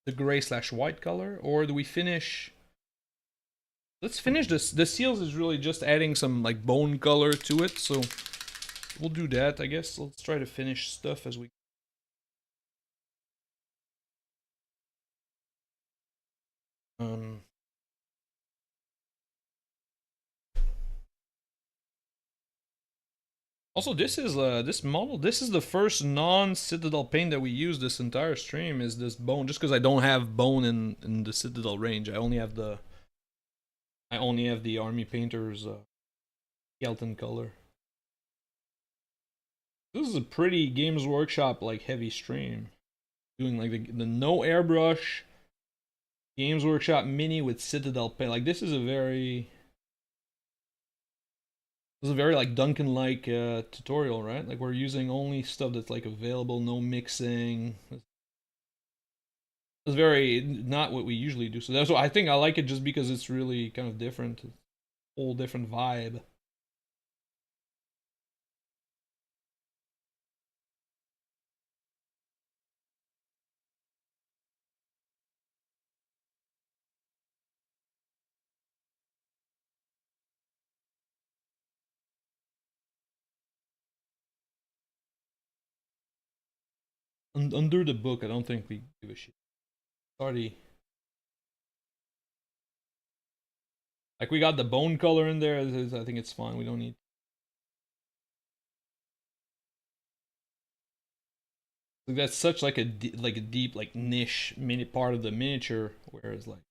the gray slash white color, or do we finish? Let's finish this. The seals is really just adding some like bone color to it, so we'll do that, I guess. Let's try to finish stuff as we. Um. Also, this model. This is the first non-Citadel paint that we use this entire stream. Is this bone? Just because I don't have bone in the Citadel range, I only have the Army Painter's skeleton color. This is a pretty Games Workshop like heavy stream. Doing like the no airbrush Games Workshop mini with Citadel paint. Like this is a very like Duncan like tutorial, right? Like we're using only stuff that's like available, no mixing. It's very not what we usually do. So that's why I think I like it, just because it's really kind of different. It's a whole different vibe. Under the book, I don't think we give a shit. Already, like we got the bone color in there. I think it's fine. We don't need. Like that's such like a deep like niche mini part of the miniature. Whereas like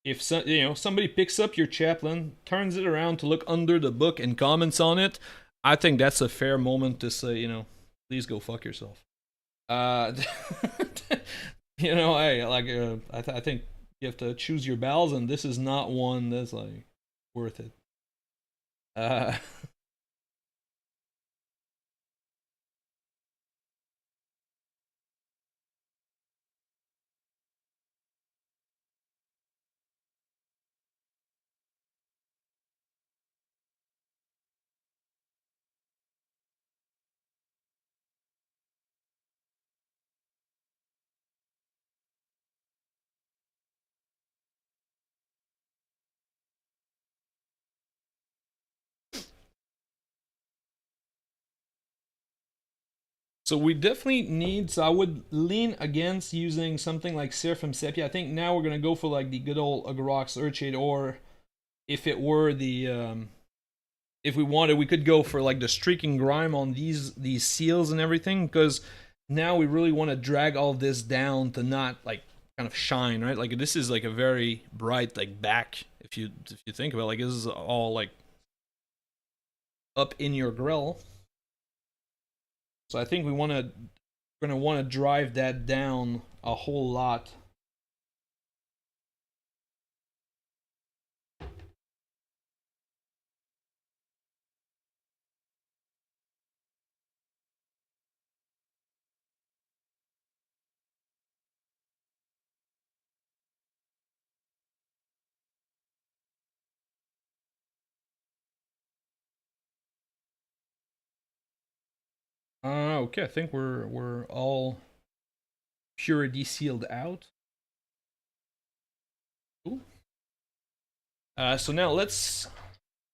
if somebody picks up your chaplain, turns it around to look under the book and comments on it, I think that's a fair moment to say, please go fuck yourself. Uh, hey, like I think you have to choose your battles, and this is not one that's like worth it. Uh, So we definitely need, so I would lean against using something like Seraphim Sepia. I think now we're going to go for like the good old Agrox Earthshade, or if it were the, if we wanted, we could go for like the streaking grime on these seals and everything, because now we really want to drag all this down to not like kind of shine, right? Like this is like a very bright like back, if you think about it, like this is all like up in your grill. So I think we're gonna want to drive that down a whole lot. Okay, I think we're all purity sealed out. Cool. So now let's.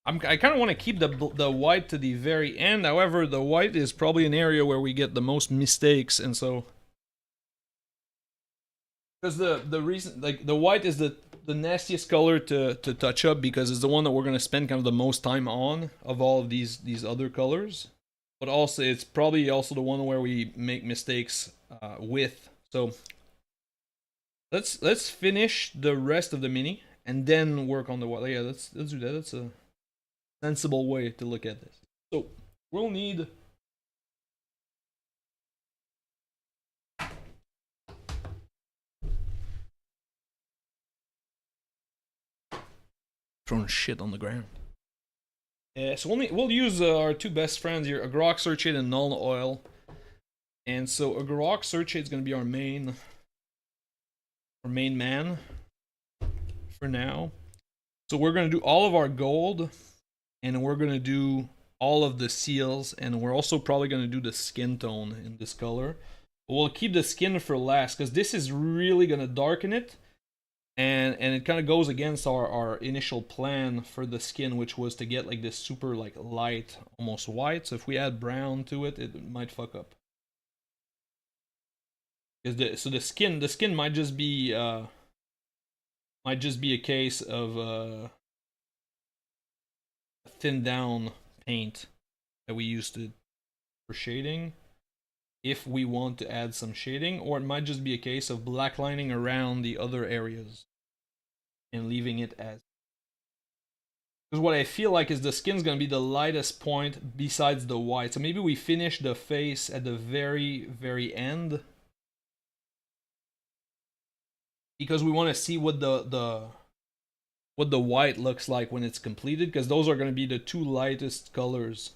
I kind of want to keep the white to the very end. However, the white is probably an area where we get the most mistakes, and so because the reason, like the white is the nastiest color to touch up, because it's the one that we're gonna spend kind of the most time on of all of these other colors. But also it's probably also the one where we make mistakes with. So let's finish the rest of the mini and then work on the white. Yeah, let's do that. That's a sensible way to look at this. So we'll need throwing shit on the ground. So we'll use our two best friends here, Agrox Earthshade and Null Oil. And so Agrox Earthshade is going to be our main man for now. So we're going to do all of our gold, and we're going to do all of the seals, and we're also probably going to do the skin tone in this color. But we'll keep the skin for last, because this is really going to darken it. And it kind of goes against our initial plan for the skin, which was to get like this super like light, almost white. So if we add brown to it, it might fuck up. So the skin might just be a case of thin down paint that we used for shading, if we want to add some shading, or it might just be a case of blacklining around the other areas and leaving it as. Because what I feel like is the skin's gonna be the lightest point besides the white. So maybe we finish the face at the very, very end, because we want to see what the white looks like when it's completed, because those are going to be the two lightest colors.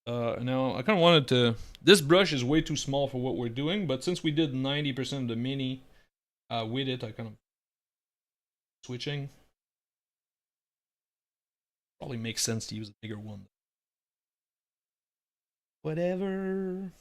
Now I kind of wanted to. This brush is way too small for what we're doing, but since we did 90% of the mini with it, I kind of switching. Probably makes sense to use a bigger one. Whatever.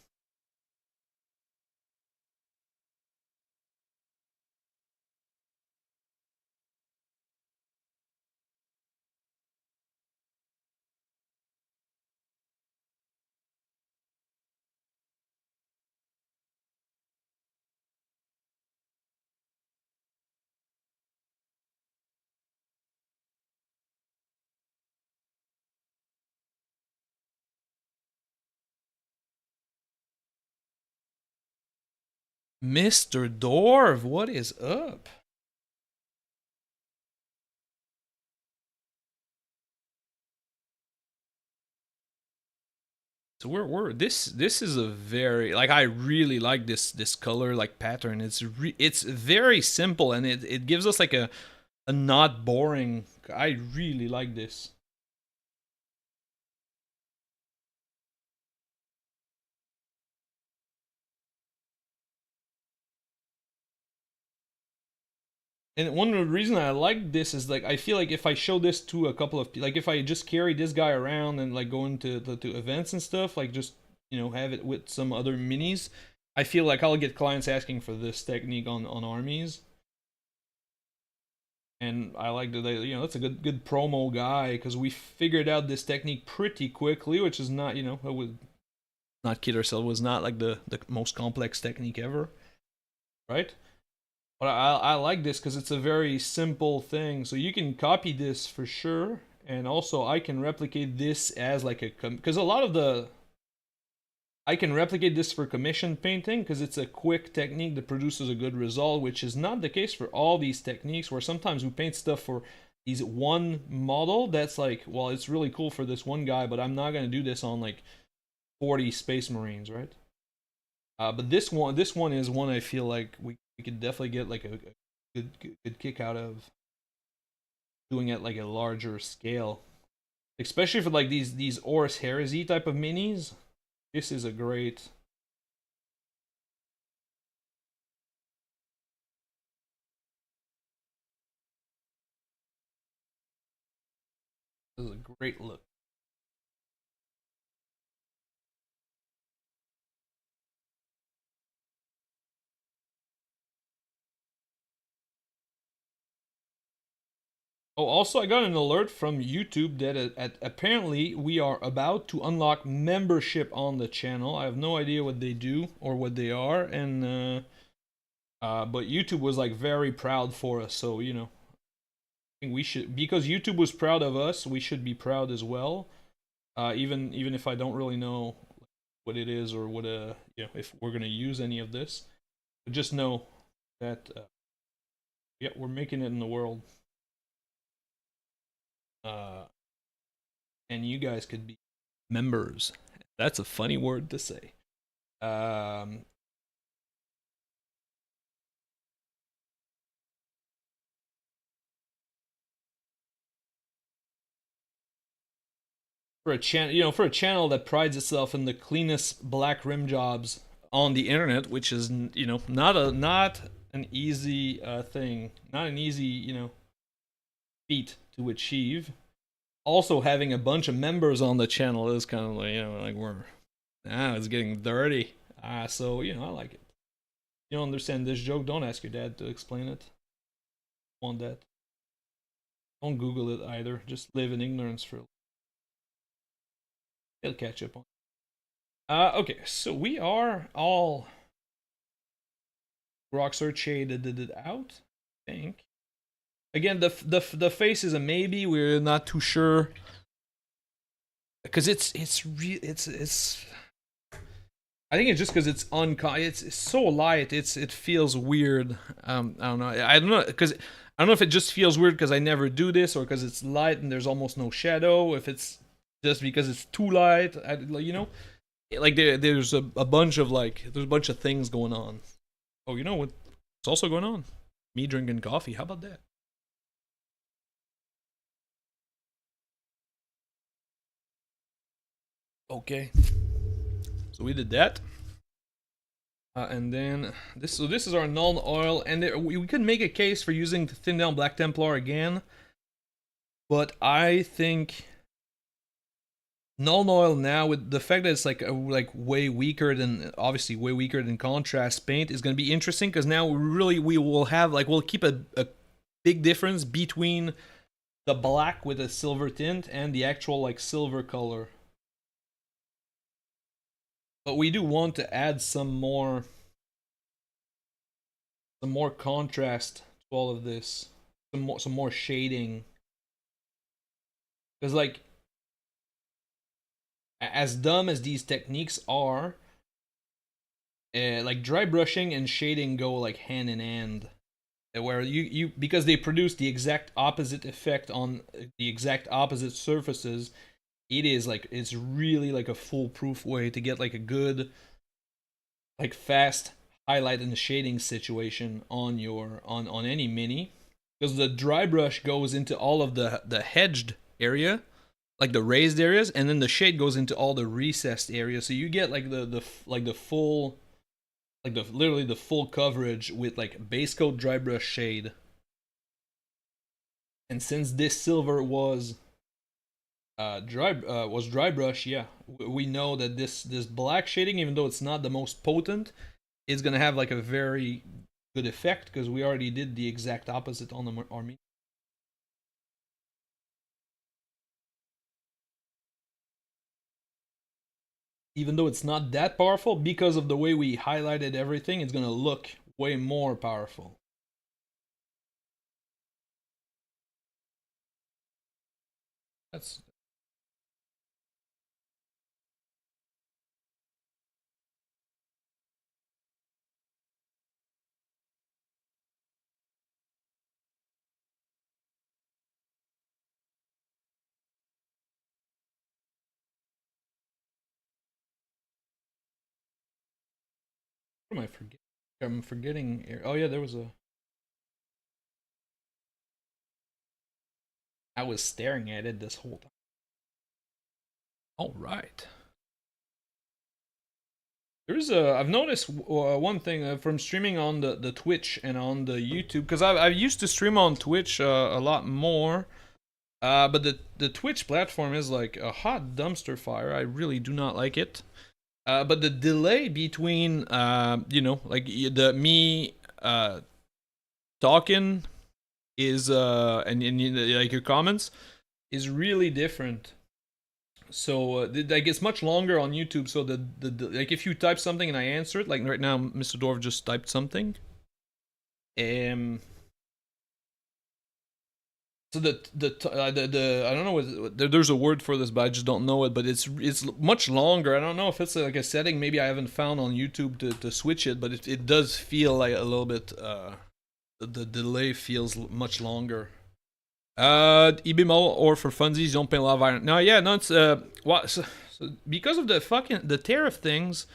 Mr. Dwarf, what is up? So we're this is a very, like, I really like this color like pattern. It's very simple, and it gives us like a not boring. I really like this. And one of the reasons I like this is, like, I feel like if I show this to a couple of, like, if I just carry this guy around and like go into to events and stuff, like just, you know, have it with some other minis, I feel like I'll get clients asking for this technique on armies. And I like that they, you know, that's a good promo guy, because we figured out this technique pretty quickly, which is not, you know, not kid ourselves, was not like the most complex technique ever, right? But I like this because it's a very simple thing. So you can copy this for sure, and also I can replicate this as like a because a lot of the I can replicate this for commission painting because it's a quick technique that produces a good result, which is not the case for all these techniques. Where sometimes we paint stuff for these one model that's like, well, it's really cool for this one guy, but I'm not gonna do this on like 40 Space Marines, right? But this one is one I feel like we could definitely get like a good kick out of doing it like a larger scale, especially for like these Horus Heresy type of minis. This is a great. This is a great look. Oh, also, I got an alert from YouTube that apparently we are about to unlock membership on the channel. I have no idea what they do or what they are, and but YouTube was like very proud for us. So you know, I think we should, because YouTube was proud of us, we should be proud as well. Even if I don't really know what it is or what you know, if we're gonna use any of this, but just know that yeah, we're making it in the world. Uh, and you guys could be members. That's a funny word to say. Um, for a channel, you know, for a channel that prides itself in the cleanest black rim jobs on the internet, which is, you know, not an easy thing, not an easy, you know, feat to achieve. Also, having a bunch of members on the channel is kind of like, you know, like we're it's getting dirty. So you know, I like it. You don't understand this joke? Don't ask your dad to explain it. Want that? Don't Google it either. Just live in ignorance for. He'll catch up on. Okay, so we are all rock search shaded it out. I think. Again, the face is a maybe. We're not too sure because it's. I think it's just because it's it's so light. It feels weird. I don't know. I don't know because I don't know if it just feels weird because I never do this or because it's light and there's almost no shadow. If it's just because it's too light, you know, like there's a bunch of there's a bunch of things going on. Oh, you know what's also going on? Me drinking coffee. How about that? Okay, so we did that. And then this, so this is our Null oil, and we could make a case for using the Thin Down Black Templar again, but I think Null oil now, with the fact that it's like way weaker than, obviously way weaker than contrast paint, is going to be interesting because now we will have we'll keep a big difference between the black with a silver tint and the actual silver color. But we do want to add some more contrast to all of this, some more shading, because as dumb as these techniques are, like dry brushing and shading go like hand in hand, where you because they produce the exact opposite effect on the exact opposite surfaces. It is it's really like a foolproof way to get like a good fast highlight and shading situation on your on any mini, because the dry brush goes into all of the hedged area, like the raised areas, and then the shade goes into all the recessed areas, so you get the full, the literally the full coverage with base coat dry brush shade. And since this silver was dry brush, yeah, we know that this black shading, even though it's not the most potent, is gonna have a very good effect because we already did the exact opposite on the army. even though it's not that powerful, because of the way we highlighted everything, it's gonna look way more powerful. That's what am I forgetting? I'm forgetting. Oh yeah, there was a. I was staring at it this whole time. All right. There's a. I've noticed one thing from streaming on the Twitch and on the YouTube, because I used to stream on Twitch a lot more. But the Twitch platform is like a hot dumpster fire. I really do not like it. But the delay between like the me talking is and like your comments is really different. So like it's much longer on YouTube. So the like if you type something and I answer it, like right now, Mr. Dorf just typed something. So the I don't know what there's a word for this, but I just don't know it. But it's much longer. I don't know if it's like a setting maybe I haven't found on YouTube to switch it, but it does feel like a little bit. The delay feels much longer. eBay or for funsies, don't pay a lot of iron. No, yeah, no, it's what so because of the fucking the tariff things.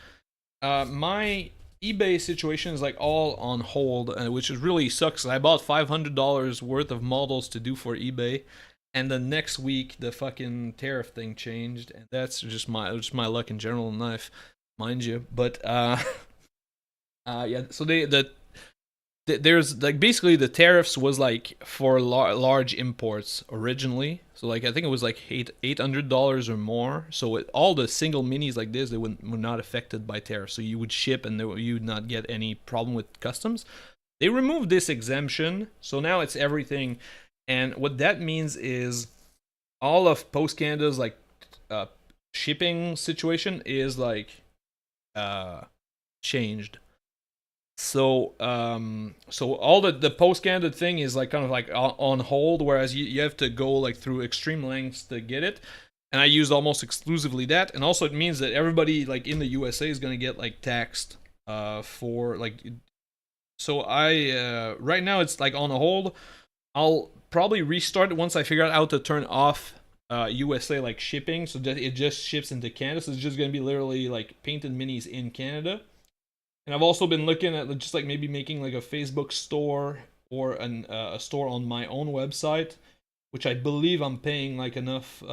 My eBay situation is like all on hold, which is really sucks. I bought $500 worth of models to do for eBay, and the next week the fucking tariff thing changed, and that's just my luck in general in life, mind you. But yeah. So there's like basically the tariffs was like for large imports originally. So like I think it was like $800 or more. So all the single minis like this, they were not affected by tariffs. So you would ship and you would not get any problem with customs. They removed this exemption, so now it's everything. And what that means is all of Post Canada's like uh, shipping situation is like changed. So all the Post Canada thing is like kind of like on hold, whereas you have to go like through extreme lengths to get it. And I used almost exclusively that, and also it means that everybody like in the USA is gonna get like taxed for like. So I right now it's like on a hold. I'll probably restart it once I figure out how to turn off USA like shipping, so that it just ships into Canada. So it's just gonna be literally like painted minis in Canada. And I've also been looking at just like maybe making like a Facebook store or a store on my own website, which I believe I'm paying like enough,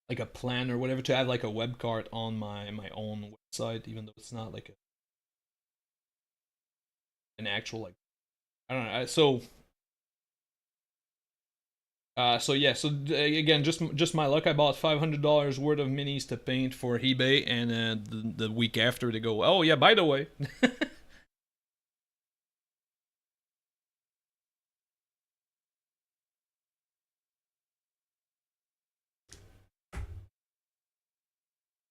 like a plan or whatever to have like a web cart on my own website, even though it's not like an actual like I don't know. So yeah. So again, just my luck. I bought $500 worth of minis to paint for eBay, and the week after they go, oh yeah, by the way.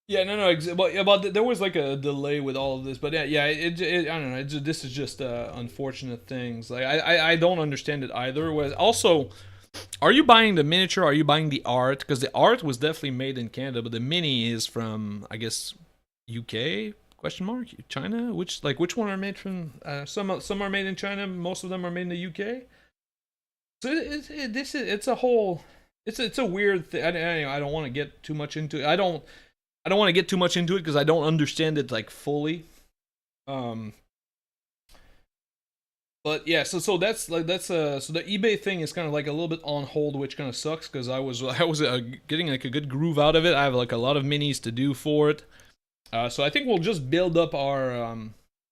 Yeah, no, no. But there was like a delay with all of this. But yeah, I don't know. This is just unfortunate things. Like I don't understand it either. Was also, are you buying the miniature? Or are you buying the art? Because the art was definitely made in Canada, but the mini is from I guess UK question mark China. Which one are made from? Some are made in China. Most of them are made in the UK. So it's a whole. It's a weird thing. I don't want to get too much into it. I don't want to get too much into it because I don't understand it like fully. Um, but yeah, so that's so the eBay thing is kind of like a little bit on hold, which kind of sucks because I was getting like a good groove out of it. I have like a lot of minis to do for it. So I think we'll just build up our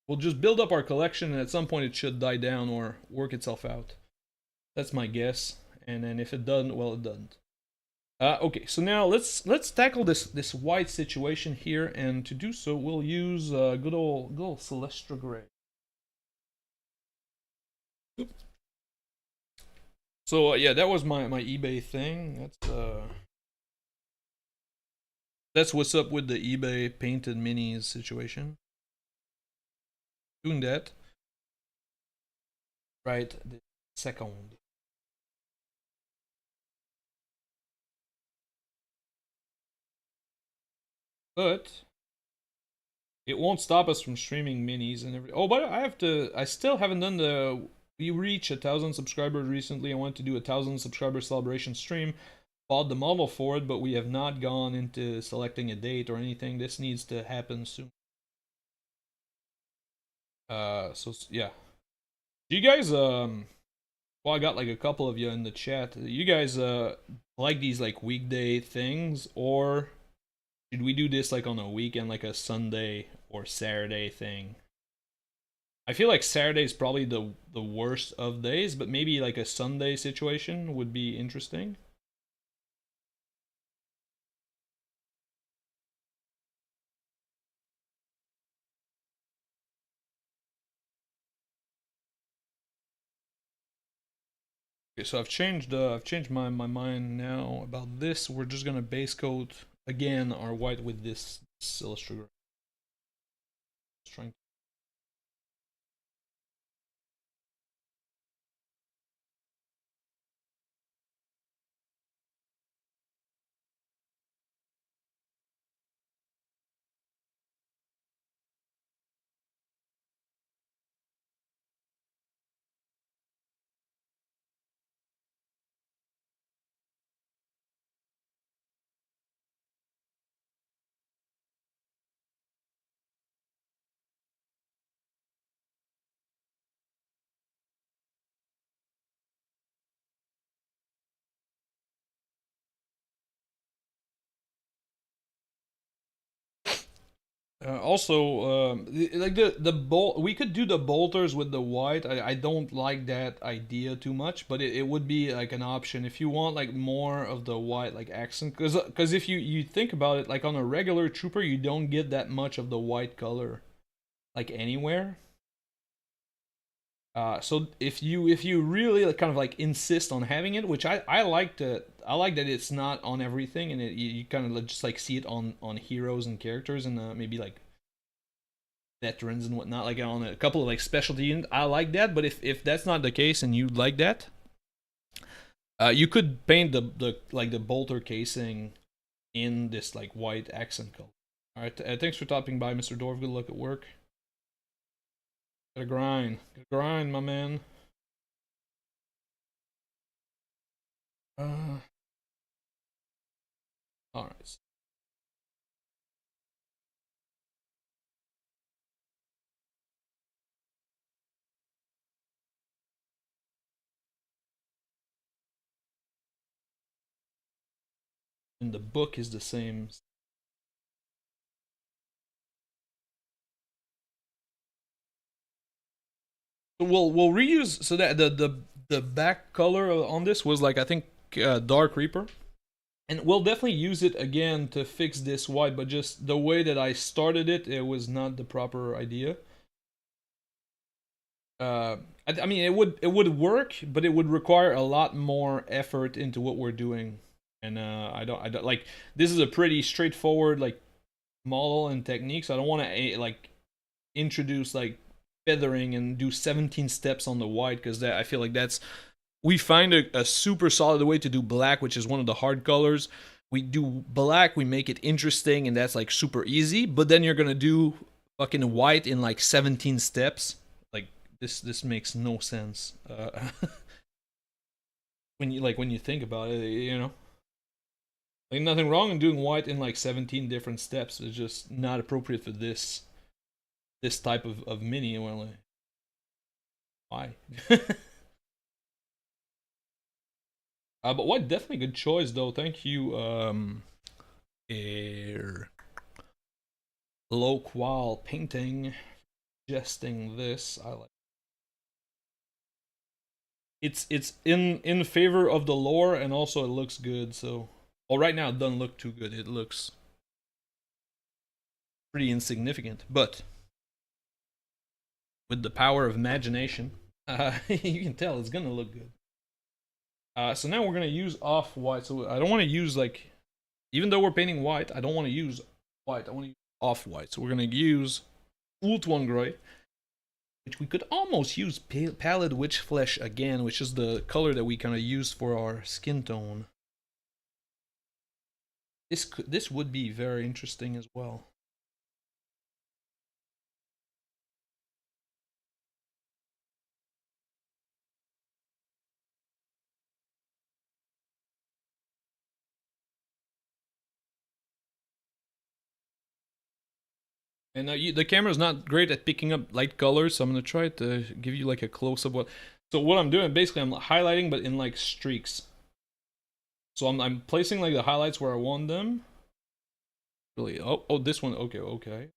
collection, and at some point it should die down or work itself out. That's my guess. And then if it doesn't, well, it doesn't. Okay, so now let's tackle this white situation here, and to do so, we'll use good old Celestra Gray. So yeah, that was my eBay thing. That's That's what's up with the eBay painted minis situation. Doing that right this second. But it won't stop us from streaming minis and every. Oh, but I have to. I still haven't done the. We reached 1,000 subscribers recently. I want to do 1,000 subscriber celebration stream. Bought the model for it, but we have not gone into selecting a date or anything. This needs to happen soon. So yeah. Do you guys well, I got like a couple of you in the chat. You guys like these like weekday things, or should we do this like on a weekend, like a Sunday or Saturday thing? I feel like Saturday is probably the worst of days, but maybe like a Sunday situation would be interesting. Okay, so I've changed my mind now about this. We're just gonna base coat again our white with this illustrator. Just trying. Also, like the bolt, we could do the bolters with the white. I don't like that idea too much, but it would be like an option if you want like more of the white like accent. Cause if you think about it, like on a regular trooper, you don't get that much of the white color like anywhere. So if you really like, kind of like insist on having it, which I like to I like that it's not on everything, and you kind of just like see it on heroes and characters and maybe like veterans and whatnot, like on a couple of like specialty units. I like that, but if that's not the case and you like that, you could paint the like the bolter casing in this like white accent color. All right, thanks for stopping by, Mr. Dorf. Good luck at work. Gotta grind, my man. Uh, all right. And the book is the same. We'll reuse, so that the back color on this was like, I think, Dark Reaper, and we'll definitely use it again to fix this white. But just the way that I started it, it was not the proper idea. Uh, I mean, it would work, but it would require a lot more effort into what we're doing, and I don't like, this is a pretty straightforward like model and techniques. I don't want to like introduce like feathering and do 17 steps on the white, because that, I feel like that's, we find a super solid way to do black, which is one of the hard colors. We do black, we make it interesting, and that's like super easy. But then you're gonna do fucking white in like 17 steps. Like this makes no sense. When you think about it, like nothing wrong in doing white in like 17 different steps. It's just not appropriate for this type of mini. Well, like, why? But white, definitely good choice though. Thank you, Air Low Qual Painting, suggesting this. I like. It's in favor of the lore, and also it looks good. So, well, right now it doesn't look too good. It looks pretty insignificant, but with the power of imagination, you can tell it's gonna look good. So now we're gonna use off white. So I don't want to use like Even though we're painting white, I don't want to use white. I want to use off-white. So we're going to use Ultron Gray, which we could almost use Pallid Witch Flesh again, which is the color that we kind of used for our skin tone. This would be very interesting as well. And the camera is not great at picking up light colors, so I'm gonna try to give you like a close up. So what I'm doing, basically, I'm highlighting, but in like streaks. So I'm placing like the highlights where I want them. Really, oh, this one. Okay.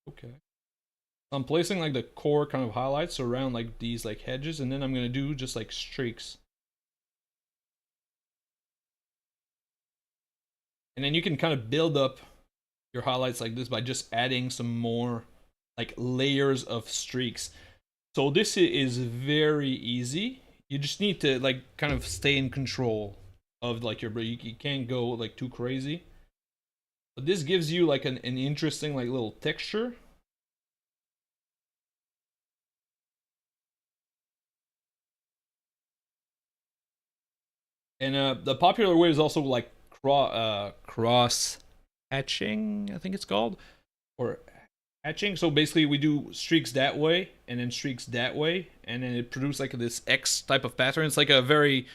I'm placing like the core kind of highlights around like these like hedges, and then I'm gonna do just like streaks. And then you can kind of build up your highlights like this by just adding some more like layers of streaks. So this is very easy. You just need to like kind of stay in control of like your brush. You can't go like too crazy. But this gives you like an interesting like little texture. And the popular way is also like cross hatching, I think it's called, or hatching. So basically, we do streaks that way and then streaks that way, and then it produces like this X type of pattern. It's like a very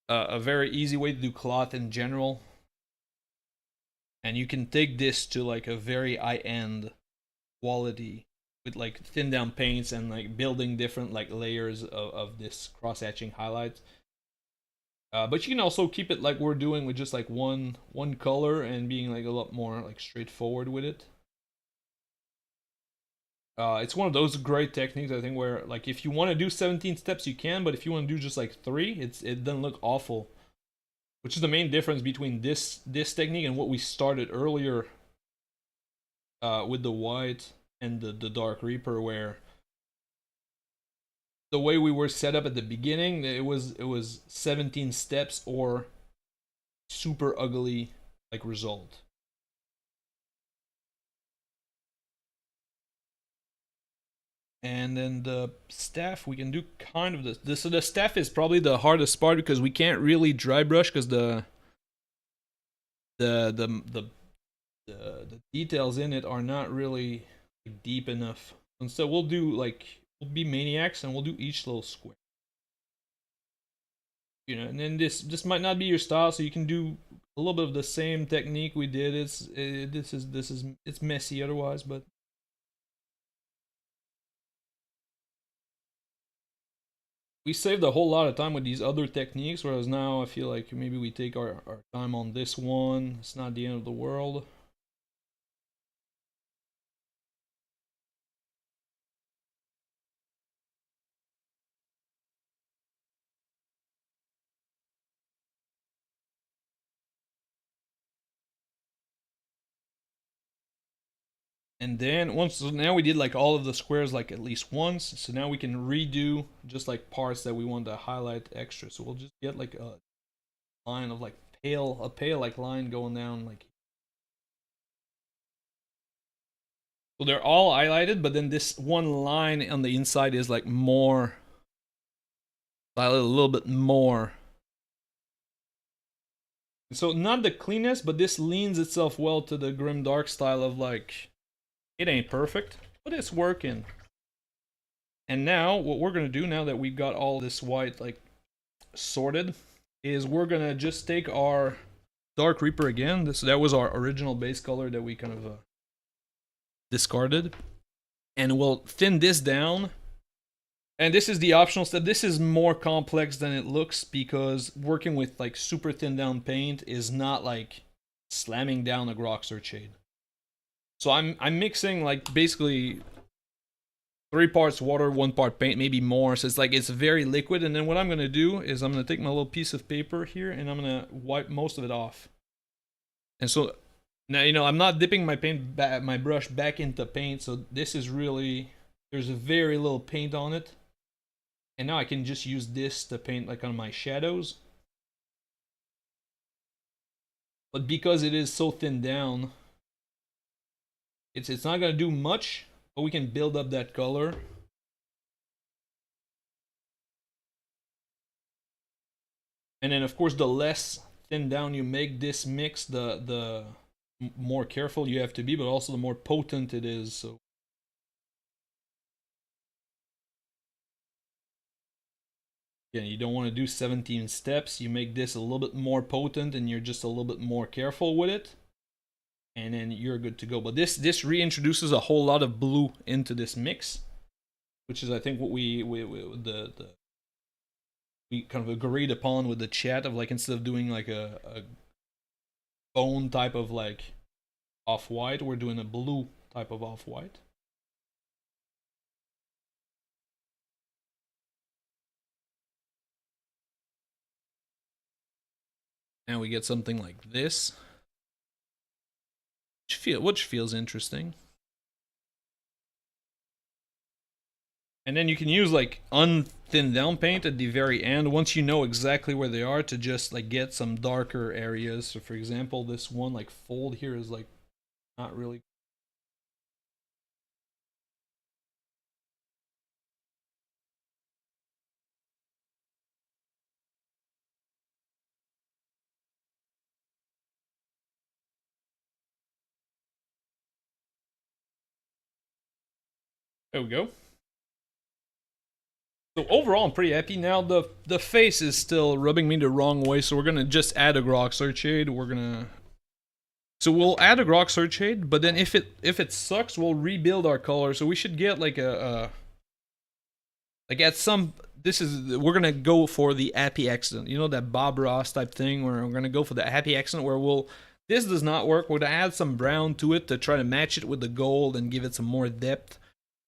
easy way to do cloth in general. And you can take this to like a very high-end quality with like thin down paints and like building different like layers of this cross hatching highlights. But you can also keep it like we're doing with just like one color and being like a lot more like straightforward with it. It's one of those great techniques, I think, where like if you want to do 17 steps you can, but if you want to do just like 3, it doesn't look awful. Which is the main difference between this technique and what we started earlier with the white and the Dark Reaper, where the way we were set up at the beginning, it was 17 steps or super ugly like result. And then the staff, we can do kind of this. So the staff is probably the hardest part because we can't really dry brush because the details in it are not really deep enough. And so we'll do like, we'll be maniacs and we'll do each little square. You know, and then this might not be your style, so you can do a little bit of the same technique we did. It's messy otherwise, but we saved a whole lot of time with these other techniques, whereas now I feel like maybe we take our time on this one. It's not the end of the world. And then so now we did like all of the squares like at least once. So now we can redo just like parts that we want to highlight extra. So we'll just get like a line of like a pale like line going down like. So they're all highlighted, but then this one line on the inside is like more, a little bit more. So not the cleanest, but this leans itself well to the grim dark style of like, it ain't perfect, but it's working. And now what we're gonna do, now that we've got all this white like sorted, is we're gonna just take our Dark Reaper again. That was our original base color that we kind of discarded, and we'll thin this down. And this is the optional step. This is more complex than it looks because working with like super thin down paint is not like slamming down a Grokster shade. So I'm mixing like basically 3 parts water, 1 part paint, maybe more. So it's like it's very liquid. And then what I'm gonna do is I'm gonna take my little piece of paper here and I'm gonna wipe most of it off. And so now, you know, I'm not dipping my brush back into paint. So this is really, there's very little paint on it. And now I can just use this to paint like on my shadows. but because it is so thinned down, it's not gonna do much, but we can build up that color. And then of course the less thin down you make this mix, the more careful you have to be, but also the more potent it is. So again, you don't want to do 17 steps. You make this a little bit more potent and you're just a little bit more careful with it. And then you're good to go. But this reintroduces a whole lot of blue into this mix, which is I think what we kind of agreed upon with the chat of like instead of doing like a bone type of like off-white, we're doing a blue type of off-white. Now we get something like this, which feels interesting. And then you can use like unthinned down paint at the very end once you know exactly where they are to just like get some darker areas. So for example, this one like fold here is like not really. There we go. So overall, I'm pretty happy. Now the face is still rubbing me the wrong way, so we're gonna just add a grok search shade. So we'll add a grok search shade, but then if it sucks, we'll rebuild our color. So we should get like like at some. We're gonna go for the happy accident. You know, that Bob Ross type thing where we're gonna go for the happy accident where this does not work. We're gonna add some brown to it to try to match it with the gold and give it some more depth.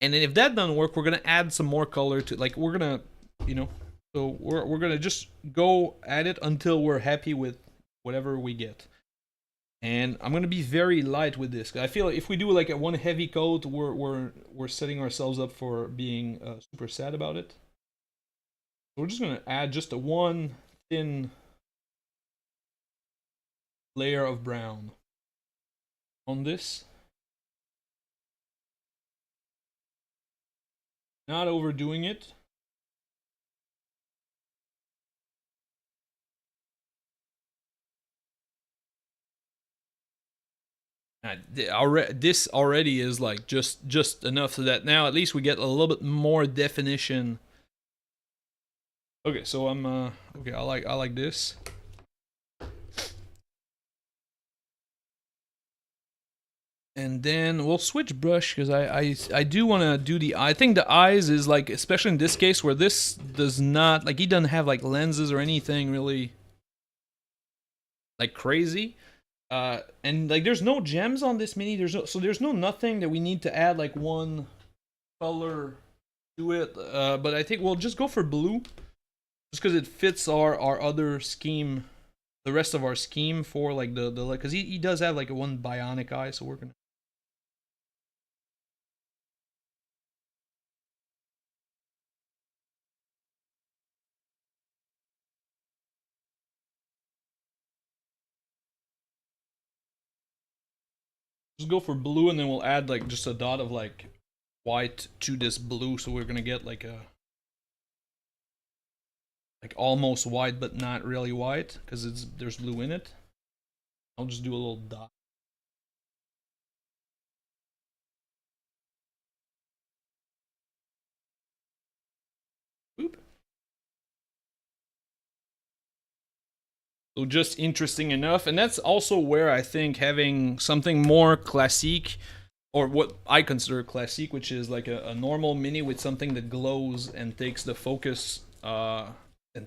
And then if that doesn't work, we're gonna add some more color to, like, we're gonna, you know, so we're gonna just go at it until we're happy with whatever we get. And I'm gonna be very light with this. I feel like if we do like a one heavy coat, we're setting ourselves up for being super sad about it. So we're just gonna add just a one thin layer of brown on this. Not overdoing it. This already is like just enough so that now at least we get a little bit more definition. Okay, so I'm okay. I like this. And then we'll switch brush because I do want to do the eye. I think the eyes is like, especially in this case where this does not, like, he doesn't have like lenses or anything really like crazy. And like there's no gems on this mini. There's no nothing that we need to add like one color to it. But I think we'll just go for blue, just because it fits our other scheme, the rest of our scheme for like the because he does have like a one bionic eye, so we're gonna. Just go for blue, and then we'll add like just a dot of like white to this blue, so we're gonna get like a like almost white but not really white because there's blue in it. I'll just do a little dot. Boop. So just interesting enough, and that's also where I think having something more classique, or what I consider classique, which is like a normal mini with something that glows and takes the focus,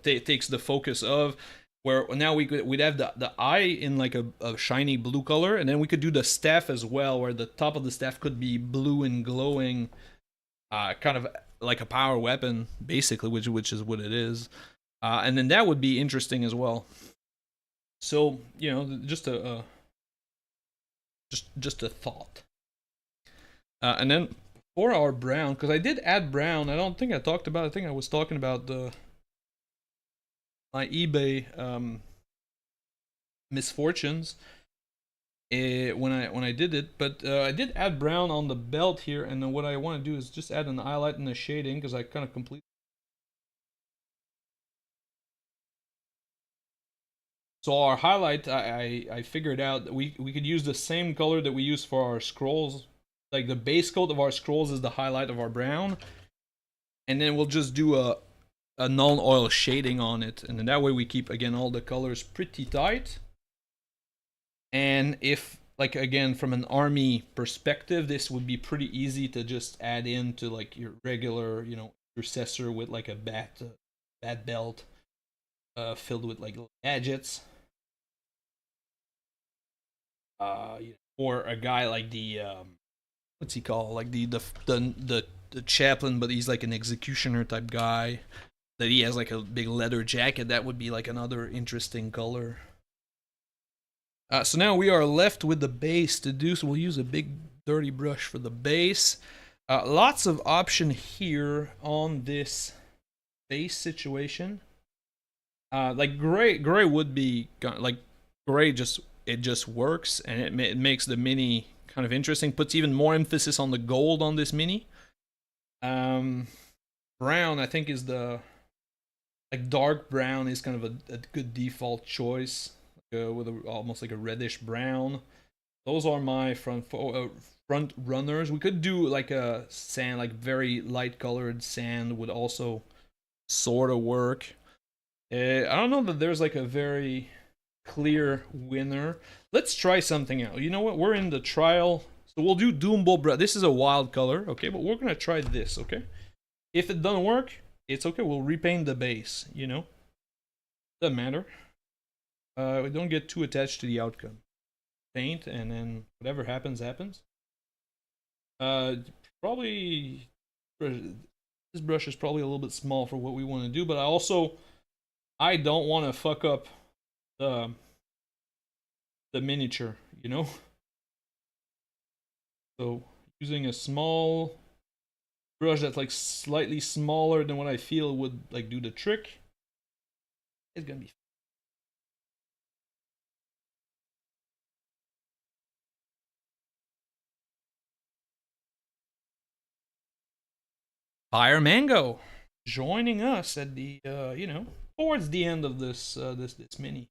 takes the focus of, where now we'd have the eye in like a shiny blue color, and then we could do the staff as well, where the top of the staff could be blue and glowing, kind of like a power weapon, basically, which is what it is, and then that would be interesting as well. So, you know, just a thought. And then for our brown, because I did add brown, I don't think I talked about. I think I was talking about my eBay misfortunes when I did it. But I did add brown on the belt here, and then what I want to do is just add an highlight and a shading because I kind of complete. So our highlight, I figured out that we could use the same color that we use for our scrolls. Like the base coat of our scrolls is the highlight of our brown, and then we'll just do a non-oil shading on it, and then that way we keep again all the colors pretty tight. And if like again from an army perspective, this would be pretty easy to just add into like your regular intercessor with like a bat belt filled with like little gadgets. Or a guy like the what's he called? Like the chaplain, but he's like an executioner type guy. That he has like a big leather jacket. That would be like another interesting color. So now we are left with the base to do. So we'll use a big dirty brush for the base. Lots of option here on this base situation. Like gray would be like gray. It just works, and it makes the mini kind of interesting. Puts even more emphasis on the gold on this mini. Brown, I think, is the like dark brown is kind of a good default choice with almost like a reddish brown. Those are my front runners. We could do like a sand, like very light colored sand would also sort of work. I don't know that there's like a very clear winner. Let's try something out. You know what? We're in the trial. So we'll do Doombo Breath. This is a wild color, okay? But we're going to try this, okay? If it doesn't work, it's okay. We'll repaint the base, Doesn't matter. We don't get too attached to the outcome. Paint, and then whatever happens, happens. Probably... This brush is probably a little bit small for what we want to do, but I don't want to fuck up the miniature, So using a small brush that's like slightly smaller than what I feel would like do the trick. It's gonna be Fire Mango joining us at the towards the end of this mini.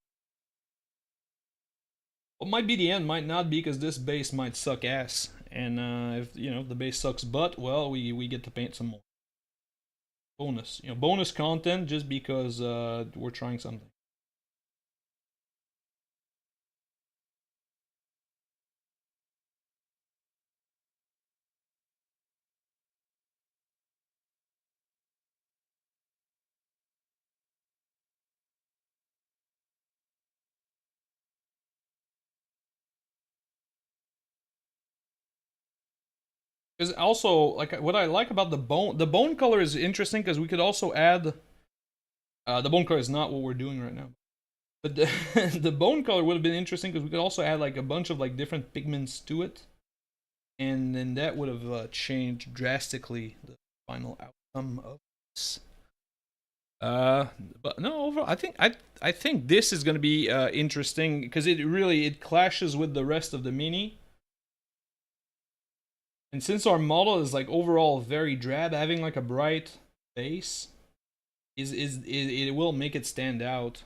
What might be the end might not be, because this base might suck ass, and if the base sucks butt, well, we get to paint some more. Bonus, bonus content just because we're trying something. Because also, like, what I like about the bone color is interesting, because we could also add. The bone color is not what we're doing right now, but the bone color would have been interesting, because we could also add like a bunch of like different pigments to it, and then that would have changed drastically the final outcome of this. But no, overall, I think this is going to be interesting, because it clashes with the rest of the mini. And since our model is like overall very drab, having like a bright base it will make it stand out.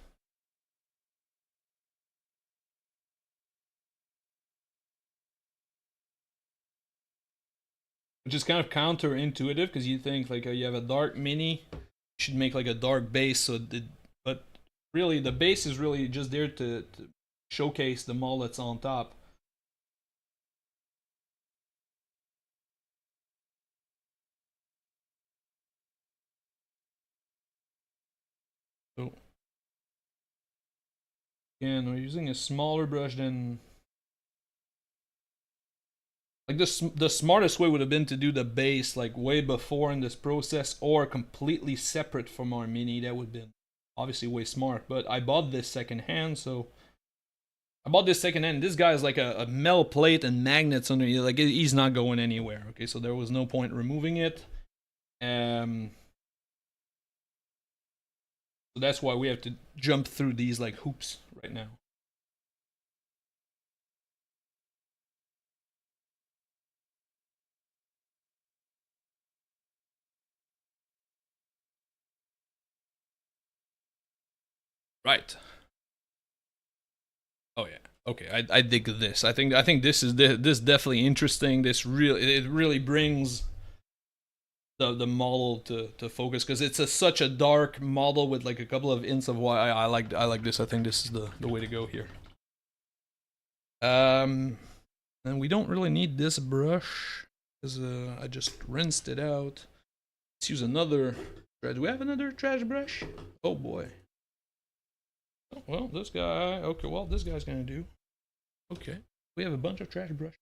Which is kind of counterintuitive, because you think like you have a dark mini, you should make like a dark base, but really the base is really just there to showcase the model that's on top. So again, we're using a smaller brush than like the smartest way would have been to do the base like way before in this process, or completely separate from our mini. That would have been obviously way smart. But I bought this secondhand, so I bought this secondhand. This guy is like a metal plate and magnets under it. Like, he's not going anywhere. Okay, so there was no point removing it. So that's why we have to jump through these like hoops right now. Right. Oh yeah. Okay, I dig this. I think this definitely interesting. This really it really brings the model to focus because it's such a dark model with like a couple of hints of why I like this. I think this is the way to go here. Um, and we don't really need this brush because I just rinsed it out. Let's use another. Do we have another trash brush? Oh boy. Oh, well, this guy. Okay, well this guy's gonna do. Okay, we have a bunch of trash brush.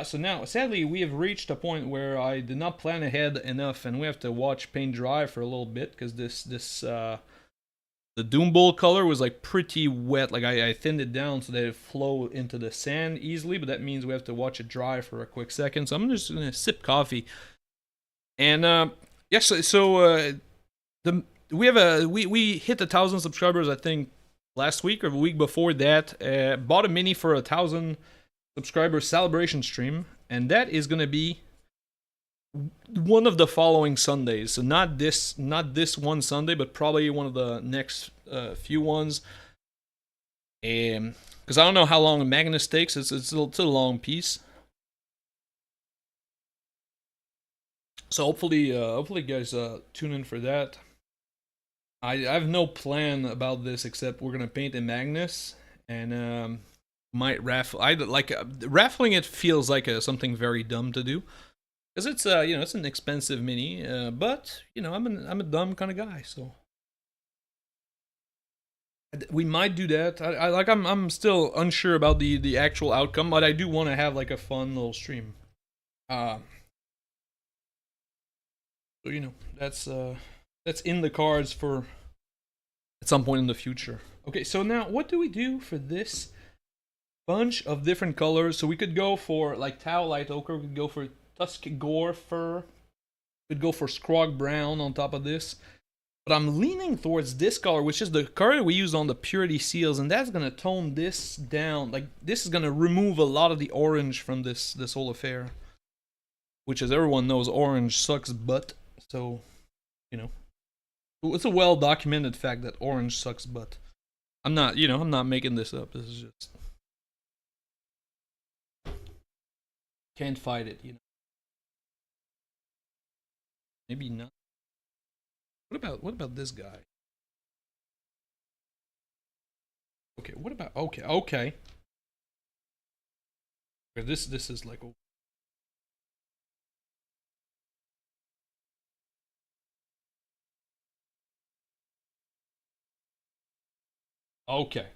So now, sadly, we have reached a point where I did not plan ahead enough, and we have to watch paint dry for a little bit because the Doom Bowl color was like pretty wet. Like I thinned it down so that it flow into the sand easily, but that means we have to watch it dry for a quick second. So I'm just gonna sip coffee, and yes, the we hit 1,000 subscribers I think last week or the week before that. Bought a mini for 1,000 subscriber celebration stream, and that is gonna be one of the following Sundays. So not this one Sunday, but probably one of the next few ones. Because I don't know how long Magnus takes. It's a long piece. So hopefully you guys tune in for that. I have no plan about this except we're gonna paint in Magnus and might raffle. I like raffling. It feels like something very dumb to do because it's it's an expensive mini, but I'm a dumb kind of guy, so we might do that. I'm still unsure about the actual outcome, but I do want to have like a fun little stream. Uh, so that's in the cards for at some point in the future. Okay, so now what do we do for this bunch of different colors? So we could go for like Tau Light Ochre, we could go for Tusk Gore Fur, we could go for Scrog Brown on top of this. But I'm leaning towards this color, which is the color we used on the Purity Seals, and that's gonna tone this down. Like this is gonna remove a lot of the orange from this whole affair. Which, as everyone knows, orange sucks butt. So, you know, it's a well documented fact that orange sucks butt. I'm not making this up. This is just can't fight it. Maybe not. What about this guy? Okay, what about okay. This is like okay.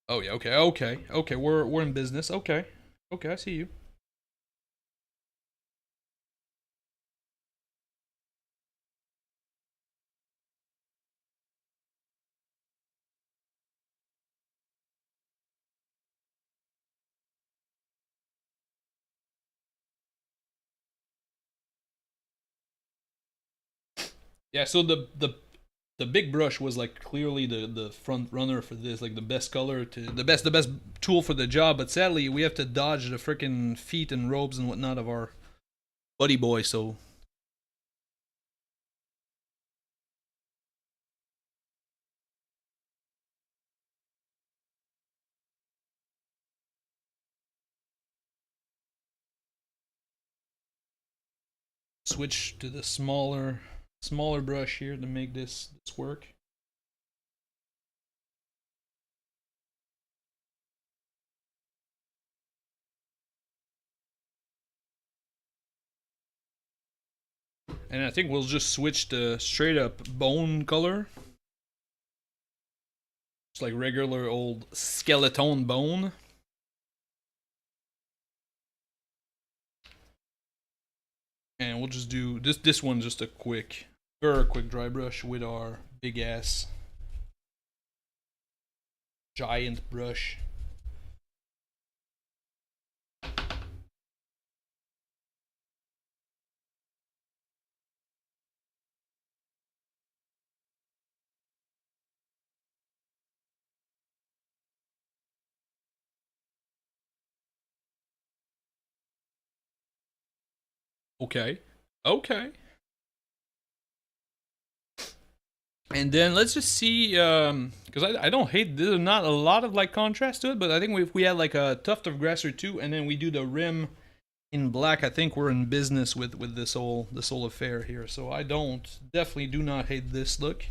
Oh yeah, okay. We're in business. Okay, I see you. Yeah, so the big brush was like clearly the front runner for this, like the best color to the best tool for the job. But sadly, we have to dodge the freaking feet and robes and whatnot of our buddy boy. So switch to the smaller brush here to make this work. And I think we'll just switch to straight up bone color. Just like regular old skeleton bone. And we'll just do this one just a very quick dry brush with our big ass giant brush. Okay. Okay. And then let's just see, because I don't hate, there's not a lot of like contrast to it, but I think if we had like a tuft of grass or two, and then we do the rim in black, I think we're in business with this whole affair here. So I definitely do not hate this look.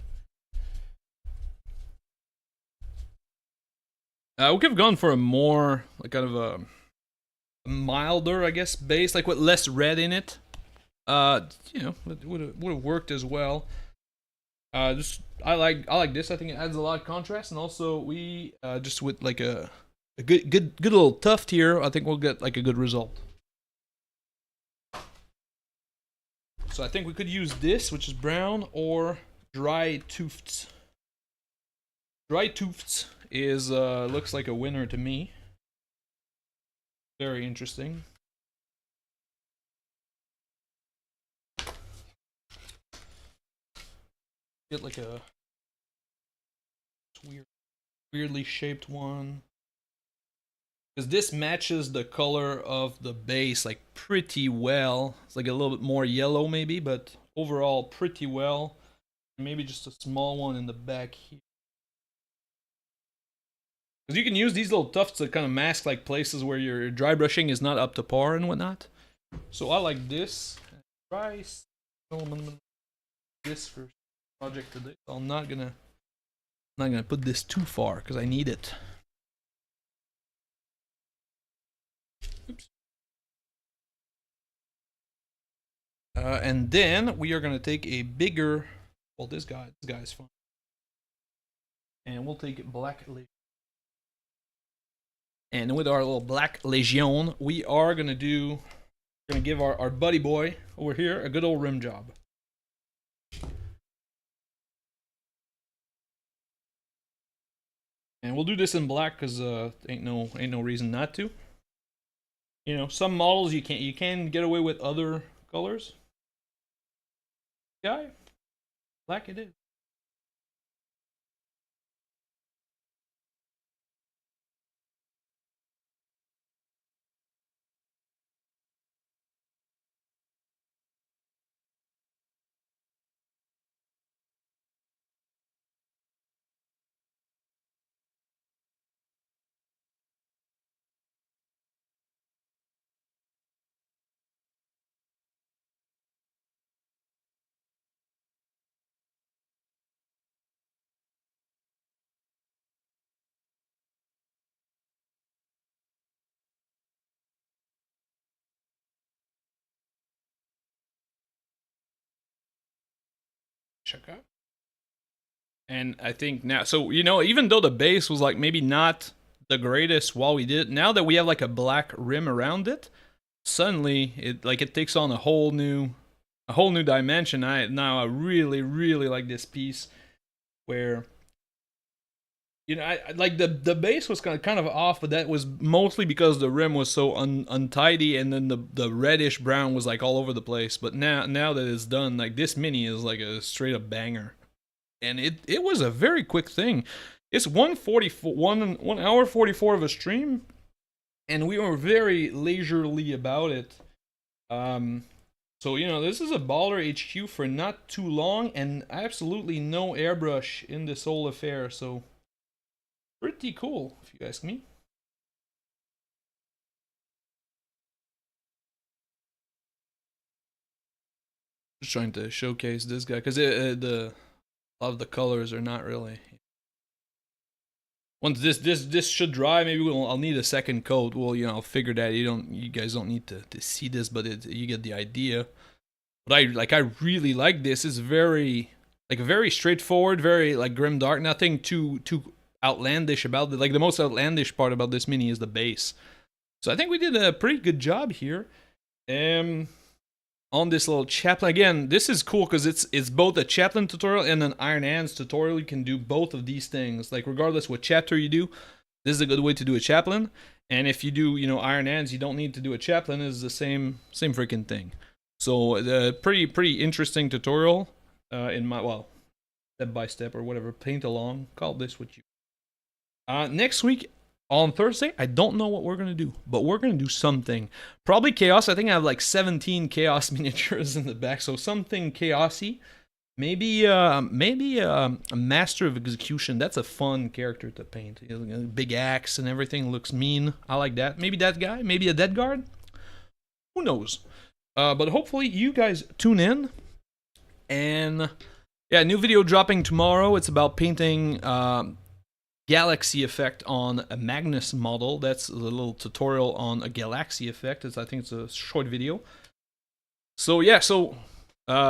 We could have gone for a more like kind of a milder, I guess, base, like with less red in it. It would have worked as well. Just I like this. I think it adds a lot of contrast, and also we just with like a good little tuft here, I think we'll get like a good result. So I think we could use this, which is brown, or dry tufts. Dry tufts is looks like a winner to me. Very interesting. Get like a weirdly shaped one. Because this matches the color of the base like pretty well. It's like a little bit more yellow maybe, but overall pretty well. Maybe just a small one in the back here. Because you can use these little tufts to kind of mask like places where your dry brushing is not up to par and whatnot. So I like this. Rice. This for project today. So I'm not gonna put this too far because I need it. Oops. And then we are gonna take a bigger. Well, this guy's fun. And we'll take black Legion. And with our little black Legion, we are gonna give our buddy boy over here a good old rim job. And we'll do this in black because ain't no reason not to. You know, some models you can get away with other colors. Guy, black it is. Check out. And I think now, so you know, even though the base was like maybe not the greatest while we did it, now that we have like a black rim around it, suddenly it takes on a whole new dimension. I really like this piece where you know, I like the base was kind of off, but that was mostly because the rim was so untidy, and then the reddish brown was like all over the place. But now that it's done, like this mini is like a straight up banger, and it was a very quick thing. It's 1:44, 1 hour 44 of a stream, and we were very leisurely about it. So you know, this is a baller HQ for not too long, and absolutely no airbrush in this whole affair. So pretty cool, if you ask me. Just trying to showcase this guy because a lot of the colors are not really. Once this should dry, maybe I'll need a second coat. Well, you know, I'll figure that you guys don't need to see this, but you get the idea. But I really like this. It's very straightforward, very like grim dark. Nothing too outlandish about it. Like the most outlandish part about this mini is the base. So I think we did a pretty good job here. On this little Chaplain. Again, this is cool because it's both a Chaplain tutorial and an Iron Hands tutorial. You can do both of these things. Like regardless what chapter you do, this is a good way to do a Chaplain. And if you do, you know, Iron Hands, you don't need to do a Chaplain. It's the same freaking thing. So pretty interesting tutorial in my, well, step by step or whatever, paint along. Call this what you. Next week, On Thursday, I don't know what we're gonna do, but we're gonna do something. Probably chaos. I think I have like 17 chaos miniatures in the back, so something chaosy. Maybe a master of execution. That's a fun character to paint. Big axe and everything looks mean. I like that. Maybe that guy. Maybe a dead guard. Who knows? But hopefully you guys tune in. And yeah, new video dropping tomorrow. It's about painting galaxy effect on a Magnus model. That's a little tutorial on a galaxy effect. I think it's a short video. So yeah,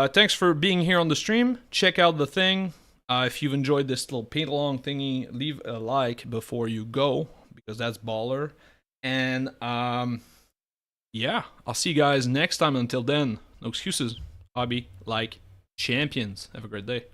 thanks for being here on the stream. Check out the thing. If you've enjoyed this little paint along thingy, leave a like before you go, because that's baller. And yeah, I'll see you guys next time. Until then, no excuses. Hobby like champions. Have a great day.